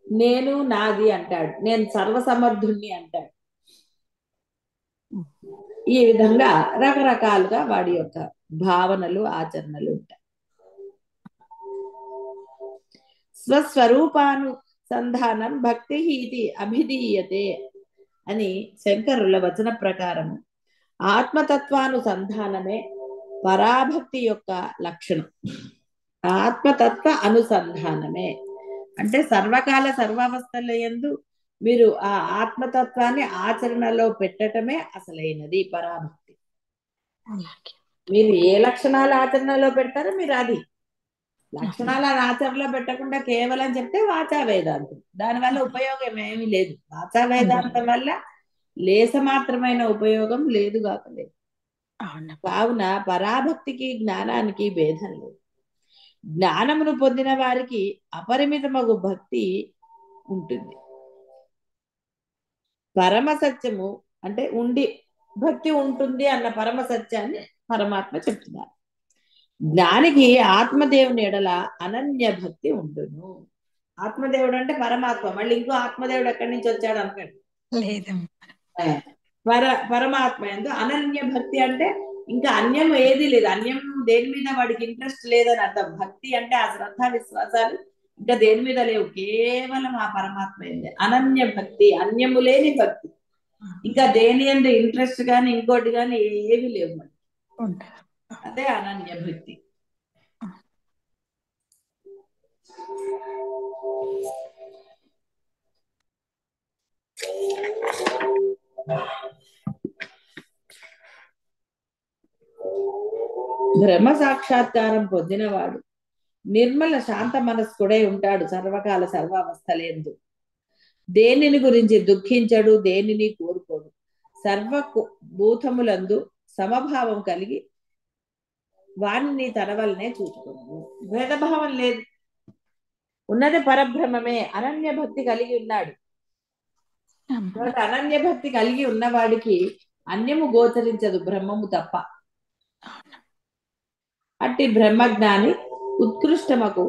నేను నాది అంటాడు, నేను సర్వసమర్థుణ్ణి అంటాడు. ఈ విధంగా రకరకాలుగా వాడి యొక్క భావనలు ఆచరణలు ఉంటాయి. స్వస్వరూపానుసంధానం భక్తి ఇది అభిధీయతే అని శంకరుల వచన ప్రకారం ఆత్మతత్వానుసంధానమే పరాభక్తి యొక్క లక్షణం. ఆత్మతత్వ అనుసంధానమే అంటే సర్వకాల సర్వావస్థల యందు మీరు ఆ ఆత్మతత్వాన్ని ఆచరణలో పెట్టటమే అసలైనది పరాభక్తి. మీరు ఏ లక్షణాలు ఆచరణలో పెడతారో మీరు అది. లక్షణాల ఆచరణలో పెట్టకుండా కేవలం చెప్తే వాచా వేదాంతం, దానివల్ల ఉపయోగం ఏమీ లేదు. వాచా వేదాంతం వల్ల లేస మాత్రమైన ఉపయోగం లేదు కాకలేదు. అవునమ్మా. కావున పరాభక్తికి జ్ఞానానికి భేదం లేదు. జ్ఞానమును పొందిన వారికి అపరిమితమగు భక్తి ఉంటుంది. పరమ సత్యము అంటే ఉండి భక్తి ఉంటుంది అన్న పరమ సత్యాన్ని పరమాత్మ చెప్తున్నారు. జ్ఞానికి ఆత్మదేవుని ఎడల అనన్య భక్తి ఉండును. ఆత్మదేవుడు అంటే పరమాత్మ. మళ్ళీ ఇంకో ఆత్మదేవుడు ఎక్కడి నుంచి వచ్చాడు అనుకోండి. లేదమ్మా. పరమాత్మ ఎందు అనన్య భక్తి అంటే ఇంకా అన్యం ఏది లేదు. అన్యం దేని మీద వాడికి ఇంట్రెస్ట్ లేదని అర్థం. భక్తి అంటే ఆ శ్రద్ధ విశ్వాసాలు ఇంకా దేని మీద లేవు, కేవలం ఆ పరమాత్మ ఏంది అనన్య భక్తి, అన్యము లేని భక్తి. ఇంకా దేని ఎందు ఇంట్రెస్ట్ కానీ ఇంకోటి కానీ ఏవి లేవు మనకి. అదే అనన్య భక్తి. బ్రహ్మ సాక్షాత్కారం పొందినవాడు నిర్మల శాంత మనస్కుడై ఉంటాడు. సర్వకాల సర్వావస్థలేందు దేనిని గురించి దుఃఖించడు, దేనిని కోరుకోడు. సర్వ భూతములందు సమభావం కలిగి వాణిని తన వల్లనే చూసుకున్నాడు. భేదభావం లేదు, ఉన్నది పరబ్రహ్మమే. అనన్య భక్తి కలిగి ఉన్నాడు. అనన్య భక్తి కలిగి ఉన్నవాడికి అన్యము గోచరించదు, బ్రహ్మము తప్ప. అట్టి బ్రహ్మజ్ఞాని ఉత్కృష్టమకు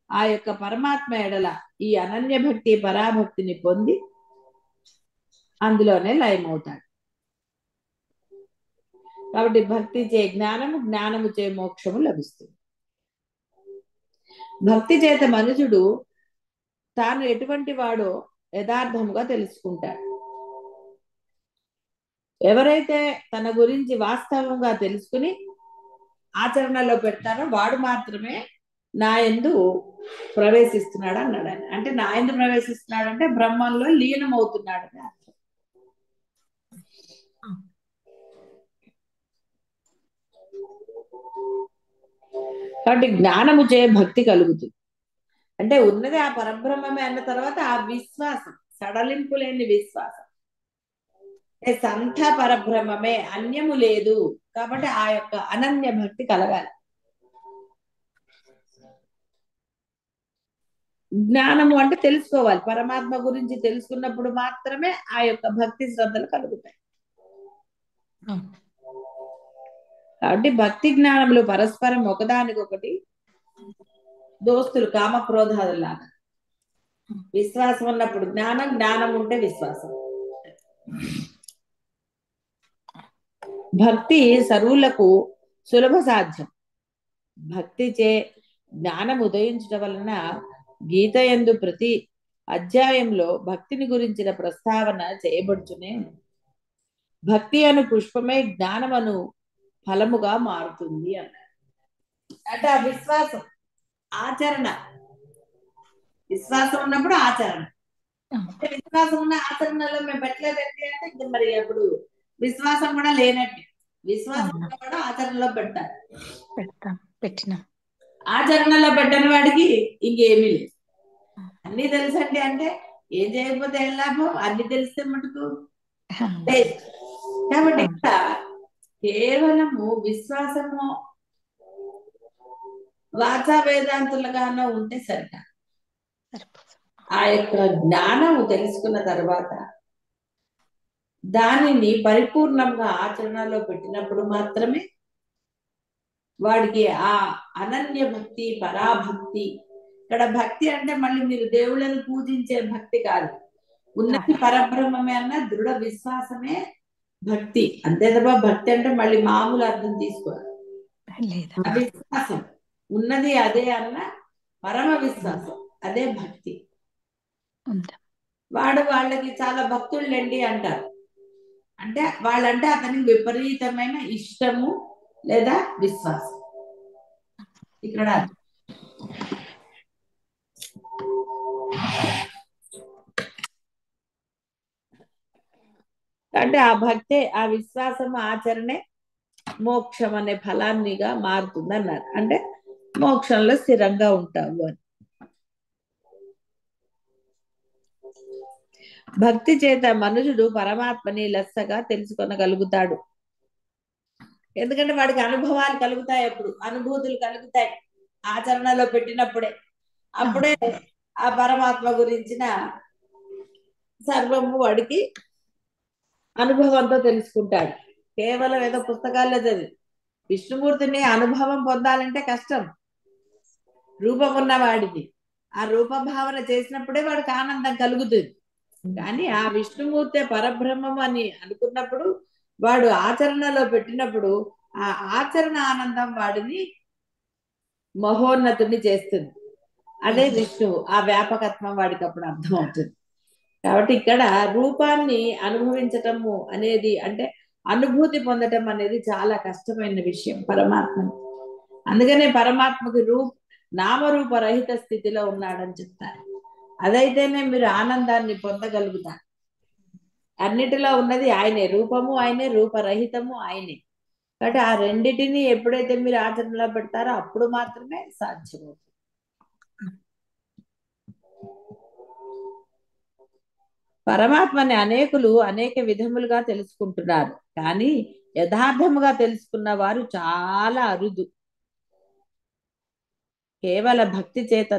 ఆ యొక్క పరమాత్మ ఎడల ఈ అనన్య భక్తి పరాభక్తిని పొంది అందులోనే లయమవుతాడు. కాబట్టి భక్తి చే జ్ఞానము, జ్ఞానము చే మోక్షము లభిస్తుంది. భక్తి చేత మనుషుడు తాను ఎటువంటి వాడో యథార్థముగా తెలుసుకుంటాడు. ఎవరైతే తన గురించి వాస్తవంగా తెలుసుకుని ఆచరణలో పెడతారో వాడు మాత్రమే నా యందు ప్రవేశిస్తున్నాడు అన్నాడు ఆయన. అంటే నా యందు ప్రవేశిస్తున్నాడు అంటే బ్రహ్మంలో లీనమవుతున్నాడు అని అర్థం. కాబట్టి జ్ఞానము చే భక్తి కలుగుతుంది. అంటే ఉన్నది ఆ పరబ్రహ్మమే అన్న తర్వాత ఆ విశ్వాసం, సడలింపు లేని విశ్వాసం. సంత పరబ్రహ్మమే, అన్యము లేదు. కాబట్టి ఆ యొక్క అనన్య భక్తి కలగాలి. జ్ఞానము అంటే తెలుసుకోవాలి. పరమాత్మ గురించి తెలుసుకున్నప్పుడు మాత్రమే ఆ యొక్క భక్తి శ్రద్ధలు కలుగుతాయి. కాబట్టి భక్తి జ్ఞానములు పరస్పరం ఒకదానికొకటి దోస్తులు, కామక్రోధాదులాగా. విశ్వాసం ఉన్నప్పుడు జ్ఞానం, జ్ఞానం ఉంటే విశ్వాసం. భక్తి సర్వులకు సులభ సాధ్యం. భక్తి చే జ్ఞానం ఉదయించడం వలన గీత యందు ప్రతి అధ్యాయంలో భక్తిని గురించిన ప్రస్తావన చేయబడుతూనే భక్తి అను పుష్పమే జ్ఞానమను ఫలముగా మారుతుంది అన్నారు. అంటే ఆ విశ్వాసం, ఆచరణ. విశ్వాసం ఉన్నప్పుడు ఆచరణ. విశ్వాసం ఉన్న ఆచరణలో మేము పెట్టలేదండి అంటే ఇంకా మరి అప్పుడు విశ్వాసం కూడా లేనట్టు. విశ్వాసం కూడా ఆచరణలో పెట్టాలి. పెట్టినాం. ఆచరణలో పెట్టని వాడికి ఇంకేమీ లేదు. అన్ని తెలుసండి అంటే ఏం చేయకపోతే ఏం లాభం? అన్ని తెలిస్తే మటుకు కాబట్టి ఇక్కడ కేవలము విశ్వాసము వాచా వేదాంతులుగానో ఉంటే సరిగా ఆ యొక్క జ్ఞానము తెలుసుకున్న తర్వాత దానిని పరిపూర్ణంగా ఆచరణలో పెట్టినప్పుడు మాత్రమే వాడికి ఆ అనన్య భక్తి, పరాభక్తి. ఇక్కడ భక్తి అంటే మళ్ళీ మీరు దేవుళ్ళని పూజించే భక్తి కాదు, ఉన్నది పరబ్రహ్మమే అన్న దృఢ విశ్వాసమే భక్తి. అంతే తప్ప భక్తి అంటే మళ్ళీ మామూలు అర్థం తీసుకోవాలి. విశ్వాసం ఉన్నది అదే అన్న పరమ విశ్వాసం, అదే భక్తి. వాళ్ళకి చాలా భక్తుళ్ళండి అంటారు. అంటే వాళ్ళంటే అతనికి విపరీతమైన ఇష్టము లేదా విశ్వాసం. ఇక్కడ అంటే ఆ భక్తే, ఆ విశ్వాసం, ఆచరణే మోక్షం అనే ఫలాన్నిగా మారుతుంది అన్నారు. అంటే మోక్షంలో స్థిరంగా ఉంటావు అని. భక్తి చేత మనుషుడు పరమాత్మని లెస్సగా తెలుసుకొనగలుగుతాడు. ఎందుకంటే వాడికి అనుభవాలు కలుగుతాయి, అప్పుడు అనుభూతులు కలుగుతాయి ఆచరణలో పెట్టినప్పుడే. అప్పుడే ఆ పరమాత్మ గురించిన సర్వము వాడికి అనుభవంతో తెలుసుకుంటాడు. కేవలం ఏదో పుస్తకాల్లో చదివి విష్ణుమూర్తిని అనుభవం పొందాలంటే కష్టం. రూపం ఉన్న వాడికి ఆ రూపభావన చేసినప్పుడే వాడికి ఆనందం కలుగుతుంది. కానీ ఆ విష్ణుమూర్తి పరబ్రహ్మం అని అనుకున్నప్పుడు, వాడు ఆచరణలో పెట్టినప్పుడు ఆ ఆచరణ ఆనందం వాడిని మహోన్నతుని చేస్తుంది. అదే విష్ణువు, ఆ వ్యాపకత్వం వాడికి అప్పుడు అర్థం అవుతుంది. కాబట్టి ఇక్కడ రూపాన్ని అనుభవించటము అనేది, అంటే అనుభూతి పొందటం అనేది చాలా కష్టమైన విషయం పరమాత్మని. అందుకనే పరమాత్మకి నామరూప రహిత స్థితిలో ఉన్నాడని చెప్తారు. అదైతేనే మీరు ఆనందాన్ని పొందగలుగుతారు. అన్నిటిలో ఉన్నది ఆయనే, రూపము ఆయనే, రూపరహితము ఆయనే. కాబట్టి ఆ రెండిటిని ఎప్పుడైతే మీరు ఆచరణలో పెడతారో అప్పుడు మాత్రమే సాధ్యమవుతుంది. పరమాత్మని అనేకులు అనేక విధములుగా తెలుసుకుంటున్నారు, కానీ యథార్థముగా తెలుసుకున్న వారు చాలా అరుదు. కేవల భక్తి చేత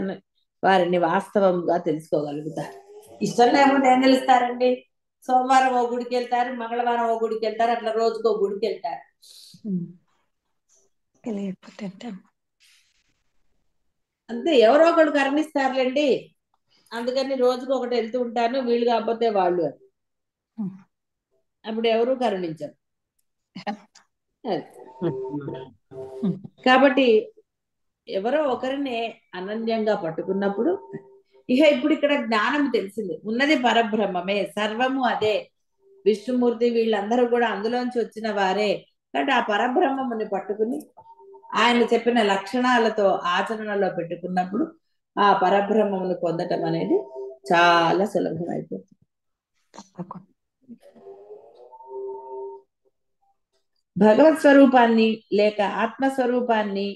వారిని వాస్తవంగా తెలుసుకోగలుగుతారు. ఇష్టం లేకపోతే ఏం తెలుస్తారండి? సోమవారం ఓ గుడికి వెళ్తారు, మంగళవారం ఓ గుడికి వెళ్తారు, అట్లా రోజుకో గుడికి వెళ్తారు. అంతే, ఎవరో ఒకడు కరుణిస్తారులేండి. అందుకని రోజుకు ఒకటి వెళ్తూ ఉంటాను, వీళ్ళు కాకపోతే వాళ్ళు అని. అప్పుడు ఎవరు కరుణించరు. కాబట్టి ఎవరో ఒకరిని అనన్యంగా పట్టుకున్నప్పుడు, ఇప్పుడు ఇక్కడ జ్ఞానం తెలిసింది, ఉన్నది పరబ్రహ్మమే, సర్వము అదే, విష్ణుమూర్తి వీళ్ళందరూ కూడా అందులోంచి వచ్చిన వారే. కాబట్టి ఆ పరబ్రహ్మముని పట్టుకుని ఆయన చెప్పిన లక్షణాలతో ఆచరణలో పెట్టుకున్నప్పుడు ఆ పరబ్రహ్మమును పొందటం అనేది చాలా సులభమైపోతుంది. భగవత్ స్వరూపాన్ని లేక ఆత్మస్వరూపాన్ని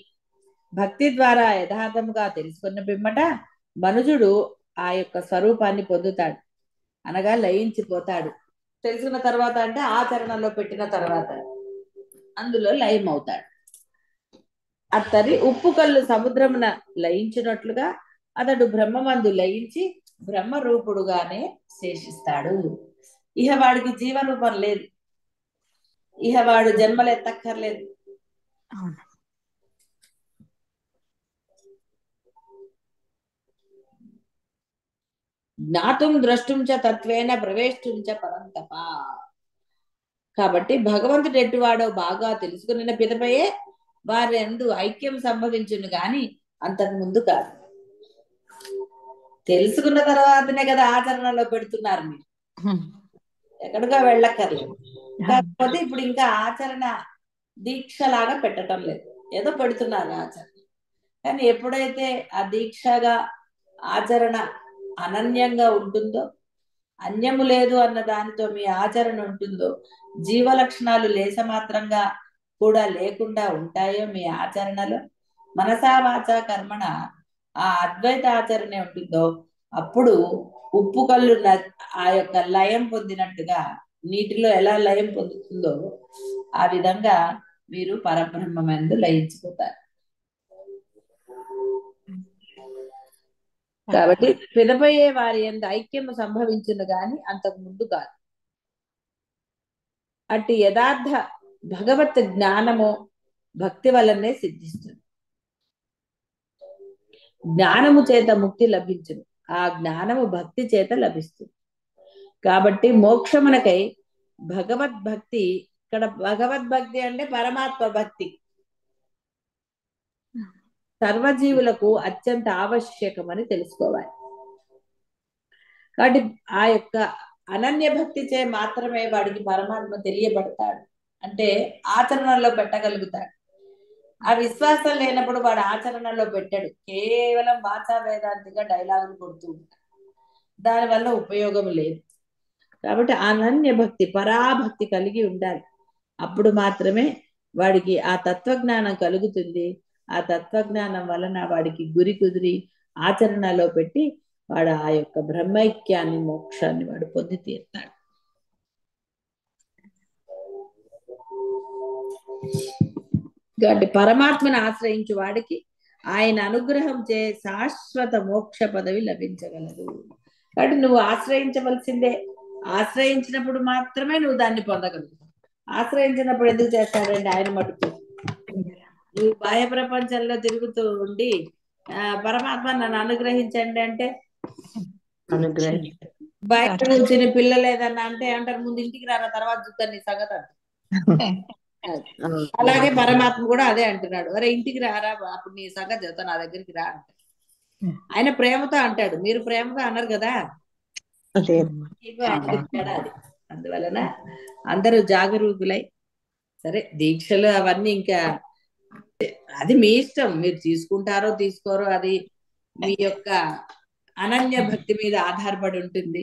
భక్తి ద్వారా యథార్థముగా తెలుసుకున్న పిమ్మట మనుజుడు ఆ యొక్క స్వరూపాన్ని పొందుతాడు, అనగా లయించిపోతాడు. తెలుసుకున్న తర్వాత అంటే ఆచరణలో పెట్టిన తర్వాత అందులో లయం అవుతాడు. అతడి ఉప్పు కళ్ళు సముద్రమున లయించినట్లుగా అతడు బ్రహ్మమందు లయించి బ్రహ్మరూపుడుగానే శేషిస్తాడు. వాడికి జీవరూపం లేదు, వాడు జన్మలెత్తక్కర్లేదు. జ్ఞాతుం ద్రష్టుం చ తత్వేన ప్రవేష్టుం చ పరంతప. కాబట్టి భగవంతుడు ఎట్టువాడో బాగా తెలుసుకున్న పిదపయే వారి యందు ఐక్యం సంభవించును, గాని అంతకు ముందు కాదు. తెలుసుకున్న తర్వాతనే కదా ఆచరణలో పెడుతున్నారు మీరు, ఎక్కడికో వెళ్ళక్కర్లేదు. కాకపోతే ఇప్పుడు ఇంకా ఆచరణ దీక్షలాగా పెట్టడం లేదు, ఏదో పెడుతున్నారు ఆచరణ. కానీ ఎప్పుడైతే ఆ దీక్షగా ఆచరణ అనన్యంగా ఉంటుందో, అన్యము లేదు అన్న దానితో మీ ఆచరణ ఉంటుందో, జీవ లక్షణాలు లేసమాత్రంగా కూడా లేకుండా ఉంటాయో మీ ఆచరణలో, మనసా వాచా కర్మణ ఆ అద్వైత ఆచరణ ఉంటుందో, అప్పుడు ఉప్పు కళ్ళు ఆ యొక్క లయం పొందినట్టుగా నీటిలో ఎలా లయం పొందుతుందో ఆ విధంగా మీరు పరబ్రహ్మమందు లయించిపోతారు. కాబట్టి పిదపయ్యే వారి యందు ఐక్యము సంభవించును, గాని అంతకు ముందు కాదు. అట్టి యథార్థ భగవత్ జ్ఞానము భక్తి వల్లనే సిద్ధిస్తుంది. జ్ఞానము చేత ముక్తి లభించును, ఆ జ్ఞానము భక్తి చేత లభిస్తుంది. కాబట్టి మోక్షమునకై భగవద్భక్తి, ఇక్కడ భగవద్భక్తి అంటే పరమాత్మ భక్తి సర్వజీవులకు అత్యంత ఆవశ్యకమని తెలుసుకోవాలి. కాబట్టి ఆ యొక్క అనన్య భక్తి చే మాత్రమే వాడికి పరమాత్మ తెలియబడతాడు, అంటే ఆచరణలో పెట్టగలుగుతాడు. ఆ విశ్వాసం లేనప్పుడు వాడు ఆచరణలో పెట్టాడు, కేవలం వాచా వేదాంతిగా డైలాగులు కొడుతూ ఉంటాడు, దానివల్ల ఉపయోగం లేదు. కాబట్టి అనన్య భక్తి, పరాభక్తి కలిగి ఉండాలి. అప్పుడు మాత్రమే వాడికి ఆ తత్వజ్ఞానం కలుగుతుంది. ఆ తత్వజ్ఞానం వలన వాడికి గురి కుదిరి ఆచరణలో పెట్టి వాడు ఆ యొక్క బ్రహ్మైక్యాన్ని, మోక్షాన్ని వాడు పొంది తీరుతాడు. కాబట్టి పరమాత్మను ఆశ్రయించు వాడికి ఆయన అనుగ్రహం చే శాశ్వత మోక్ష పదవి లభించగలదు. కాబట్టి నువ్వు ఆశ్రయించవలసిందే. ఆశ్రయించినప్పుడు మాత్రమే నువ్వు దాన్ని పొందగలుగుతావు. ఆశ్రయించినప్పుడు ఎందుకు చేస్తాడండి ఆయన మటుకు? నువ్వు బాహ్య ప్రపంచంలో తిరుగుతూ ఉండి పరమాత్మ నన్ను అనుగ్రహించండి అంటే బయట కూర్చుని పిల్లలు ఏదన్నా అంటే ఏమంటారు, ముందు ఇంటికి రారా తర్వాత చూద్దాం నీ సంగతి అంటారు. అలాగే పరమాత్మ కూడా అదే అంటున్నాడు, అరే ఇంటికి రారా అప్పుడు నీ సంగతి చెప్తా, నా దగ్గరికి రా అంటాడు. ఆయన ప్రేమతో అంటాడు, మీరు ప్రేమతో అన్నారు కదా. అందువలన అందరూ జాగరూకులై, సరే దీక్షలు అవన్నీ ఇంకా అది మీ ఇష్టం, మీరు తీసుకుంటారో తీసుకోరో అది మీ యొక్క అనన్య భక్తి మీద ఆధారపడి ఉంటుంది.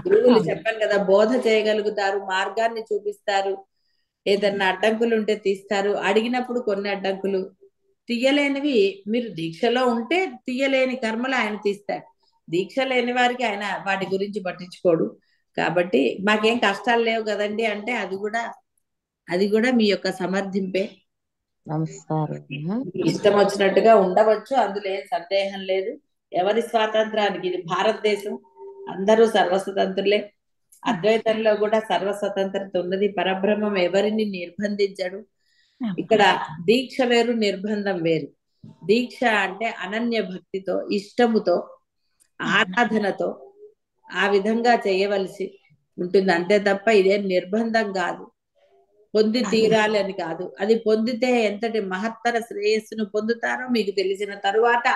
గురువులు చెప్పాను కదా, బోధ చేయగలుగుతారు, మార్గాన్ని చూపిస్తారు, ఏదన్నా అడ్డంకులు ఉంటే తీస్తారు. అడిగినప్పుడు కొన్ని అడ్డంకులు తీయలేనివి, మీరు దీక్షలో ఉంటే తీయలేని కర్మలు ఆయన తీస్తారు. దీక్ష లేని వారికి ఆయన వాటి గురించి పట్టించుకోడు. కాబట్టి మాకేం కష్టాలు లేవు కదండి అంటే అది కూడా మీ యొక్క సమర్థింపే. నమస్కారం. ఇష్టం వచ్చినట్టుగా ఉండవచ్చు, అందులో ఏం సందేహం లేదు. ఎవరి స్వాతంత్రానికి, ఇది భారతదేశం, అందరూ సర్వస్వతంత్రులే. అద్వైతంలో కూడా సర్వస్వతంత్రత ఉన్నది. పరబ్రహ్మం ఎవరిని నిర్బంధించడు. ఇక్కడ దీక్ష వేరు, నిర్బంధం వేరు. దీక్ష అంటే అనన్య భక్తితో, ఇష్టముతో, ఆరాధనతో ఆ విధంగా చేయవలసి ఉంటుంది అంతే తప్ప ఇదేం నిర్బంధం కాదు, పొంది తీరాలి అని కాదు. అది పొందితే ఎంతటి మహత్తర శ్రేయస్సును పొందుతారో మీకు తెలిసిన తరువాత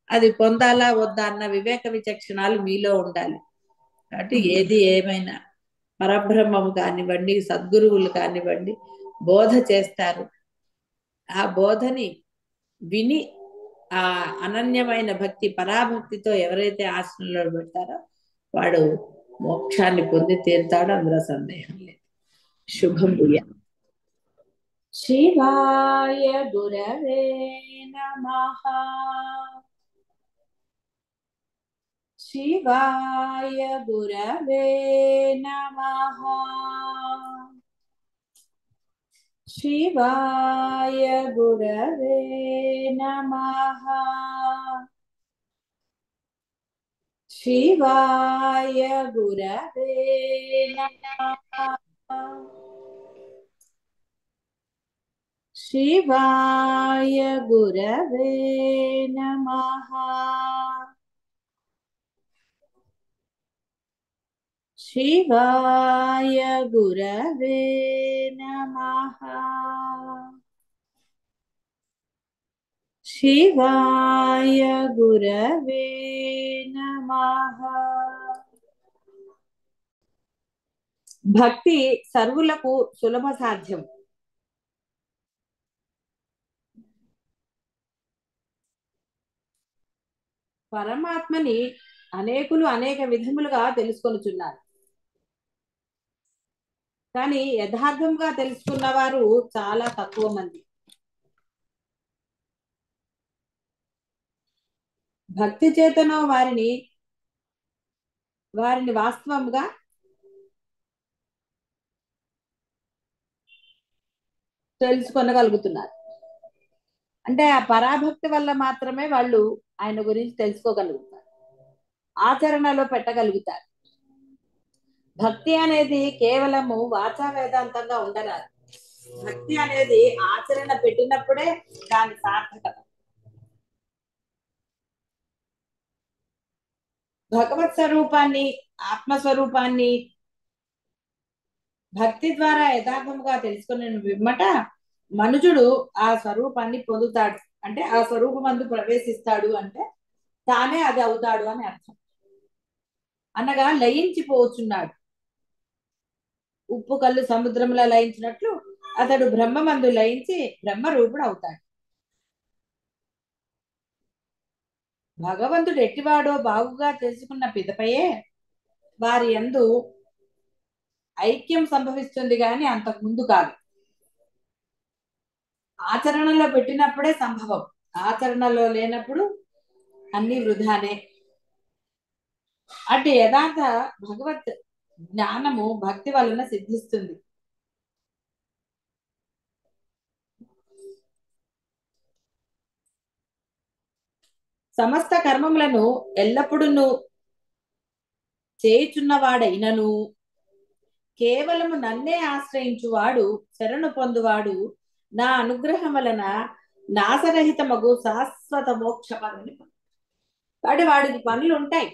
అది పొందాలా వద్దా అన్న వివేక విచక్షణాలు మీలో ఉండాలి. కాబట్టి ఏది ఏమైనా పరబ్రహ్మము కానివ్వండి, సద్గురువులు కానివ్వండి, బోధ చేస్తారు. ఆ బోధని విని ఆ అనన్యమైన భక్తి, పరాభక్తితో ఎవరైతే ఆశ్రమంలో పెడతారో వాడు మోక్షాన్ని పొంది తీరుతాడు, అందులో సందేహం లేదు. శుభం భూయ. శివాయ గురవే నమః. శివాయ గురవే నమః. శివాయ గురవే నమః. శివాయ గురవే నమః. శివాయ గురవే నమః. శివాయ గురవే నమః. శివాయ గురవే నమః. భక్తి సర్వులకు సులభ సాధ్యం. పరమాత్మని అనేకులు అనేక విధములుగా తెలుసుకొనుచున్నారు, కానీ యథార్థంగా తెలుసుకున్న వారు చాలా తక్కువ మంది. భక్తి చేతనో వారిని వాస్తవంగా తెలుసుకొనగలుగుతున్నారు. అంటే ఆ పరాభక్తి వల్ల మాత్రమే వాళ్ళు ఆయన గురించి తెలుసుకోగలుగుతారు, ఆచరణలో పెట్టగలుగుతారు. భక్తి అనేది కేవలము వాచా వేదాంతంగా ఉండరాదు. భక్తి అనేది ఆచరణ పెట్టినప్పుడే దాని సార్థకత. భగవత్ స్వరూపాన్ని, ఆత్మస్వరూపాన్ని భక్తి ద్వారా యథార్థముగా తెలుసుకునే విమ్మట మనుజుడు ఆ స్వరూపాన్ని పొందుతాడు. అంటే ఆ స్వరూపమందు ప్రవేశిస్తాడు అంటే తానే అది అవుతాడు అని అర్థం. అనగా లయించిపోవచ్చున్నాడు. ఉప్పు కళ్ళు సముద్రంలో లయించినట్లు అతడు బ్రహ్మమందు లయించి బ్రహ్మరూపుడు అవుతాడు. భగవంతుడు ఎట్టివాడో బాగుగా తెలుసుకున్న పిదపయే వారి యందు ఐక్యం సంభవిస్తుంది, కానీ అంతకు ముందు కాదు. ఆచరణలో పెట్టినప్పుడే సంభవం, ఆచరణలో లేనప్పుడు అన్ని వృధానే. అటు యథార్థ భగవత్ జ్ఞానము భక్తి వలన సిద్ధిస్తుంది. సమస్త కర్మములను ఎల్లప్పుడూ చేయుచున్నవాడైనను కేవలము నన్నే ఆశ్రయించువాడు శరణు పొందువాడు నా అనుగ్రహం వలన నాశరహితమగు శాశ్వత మోక్ష పదవిని కాబట్టి వాడికి పనులు ఉంటాయి.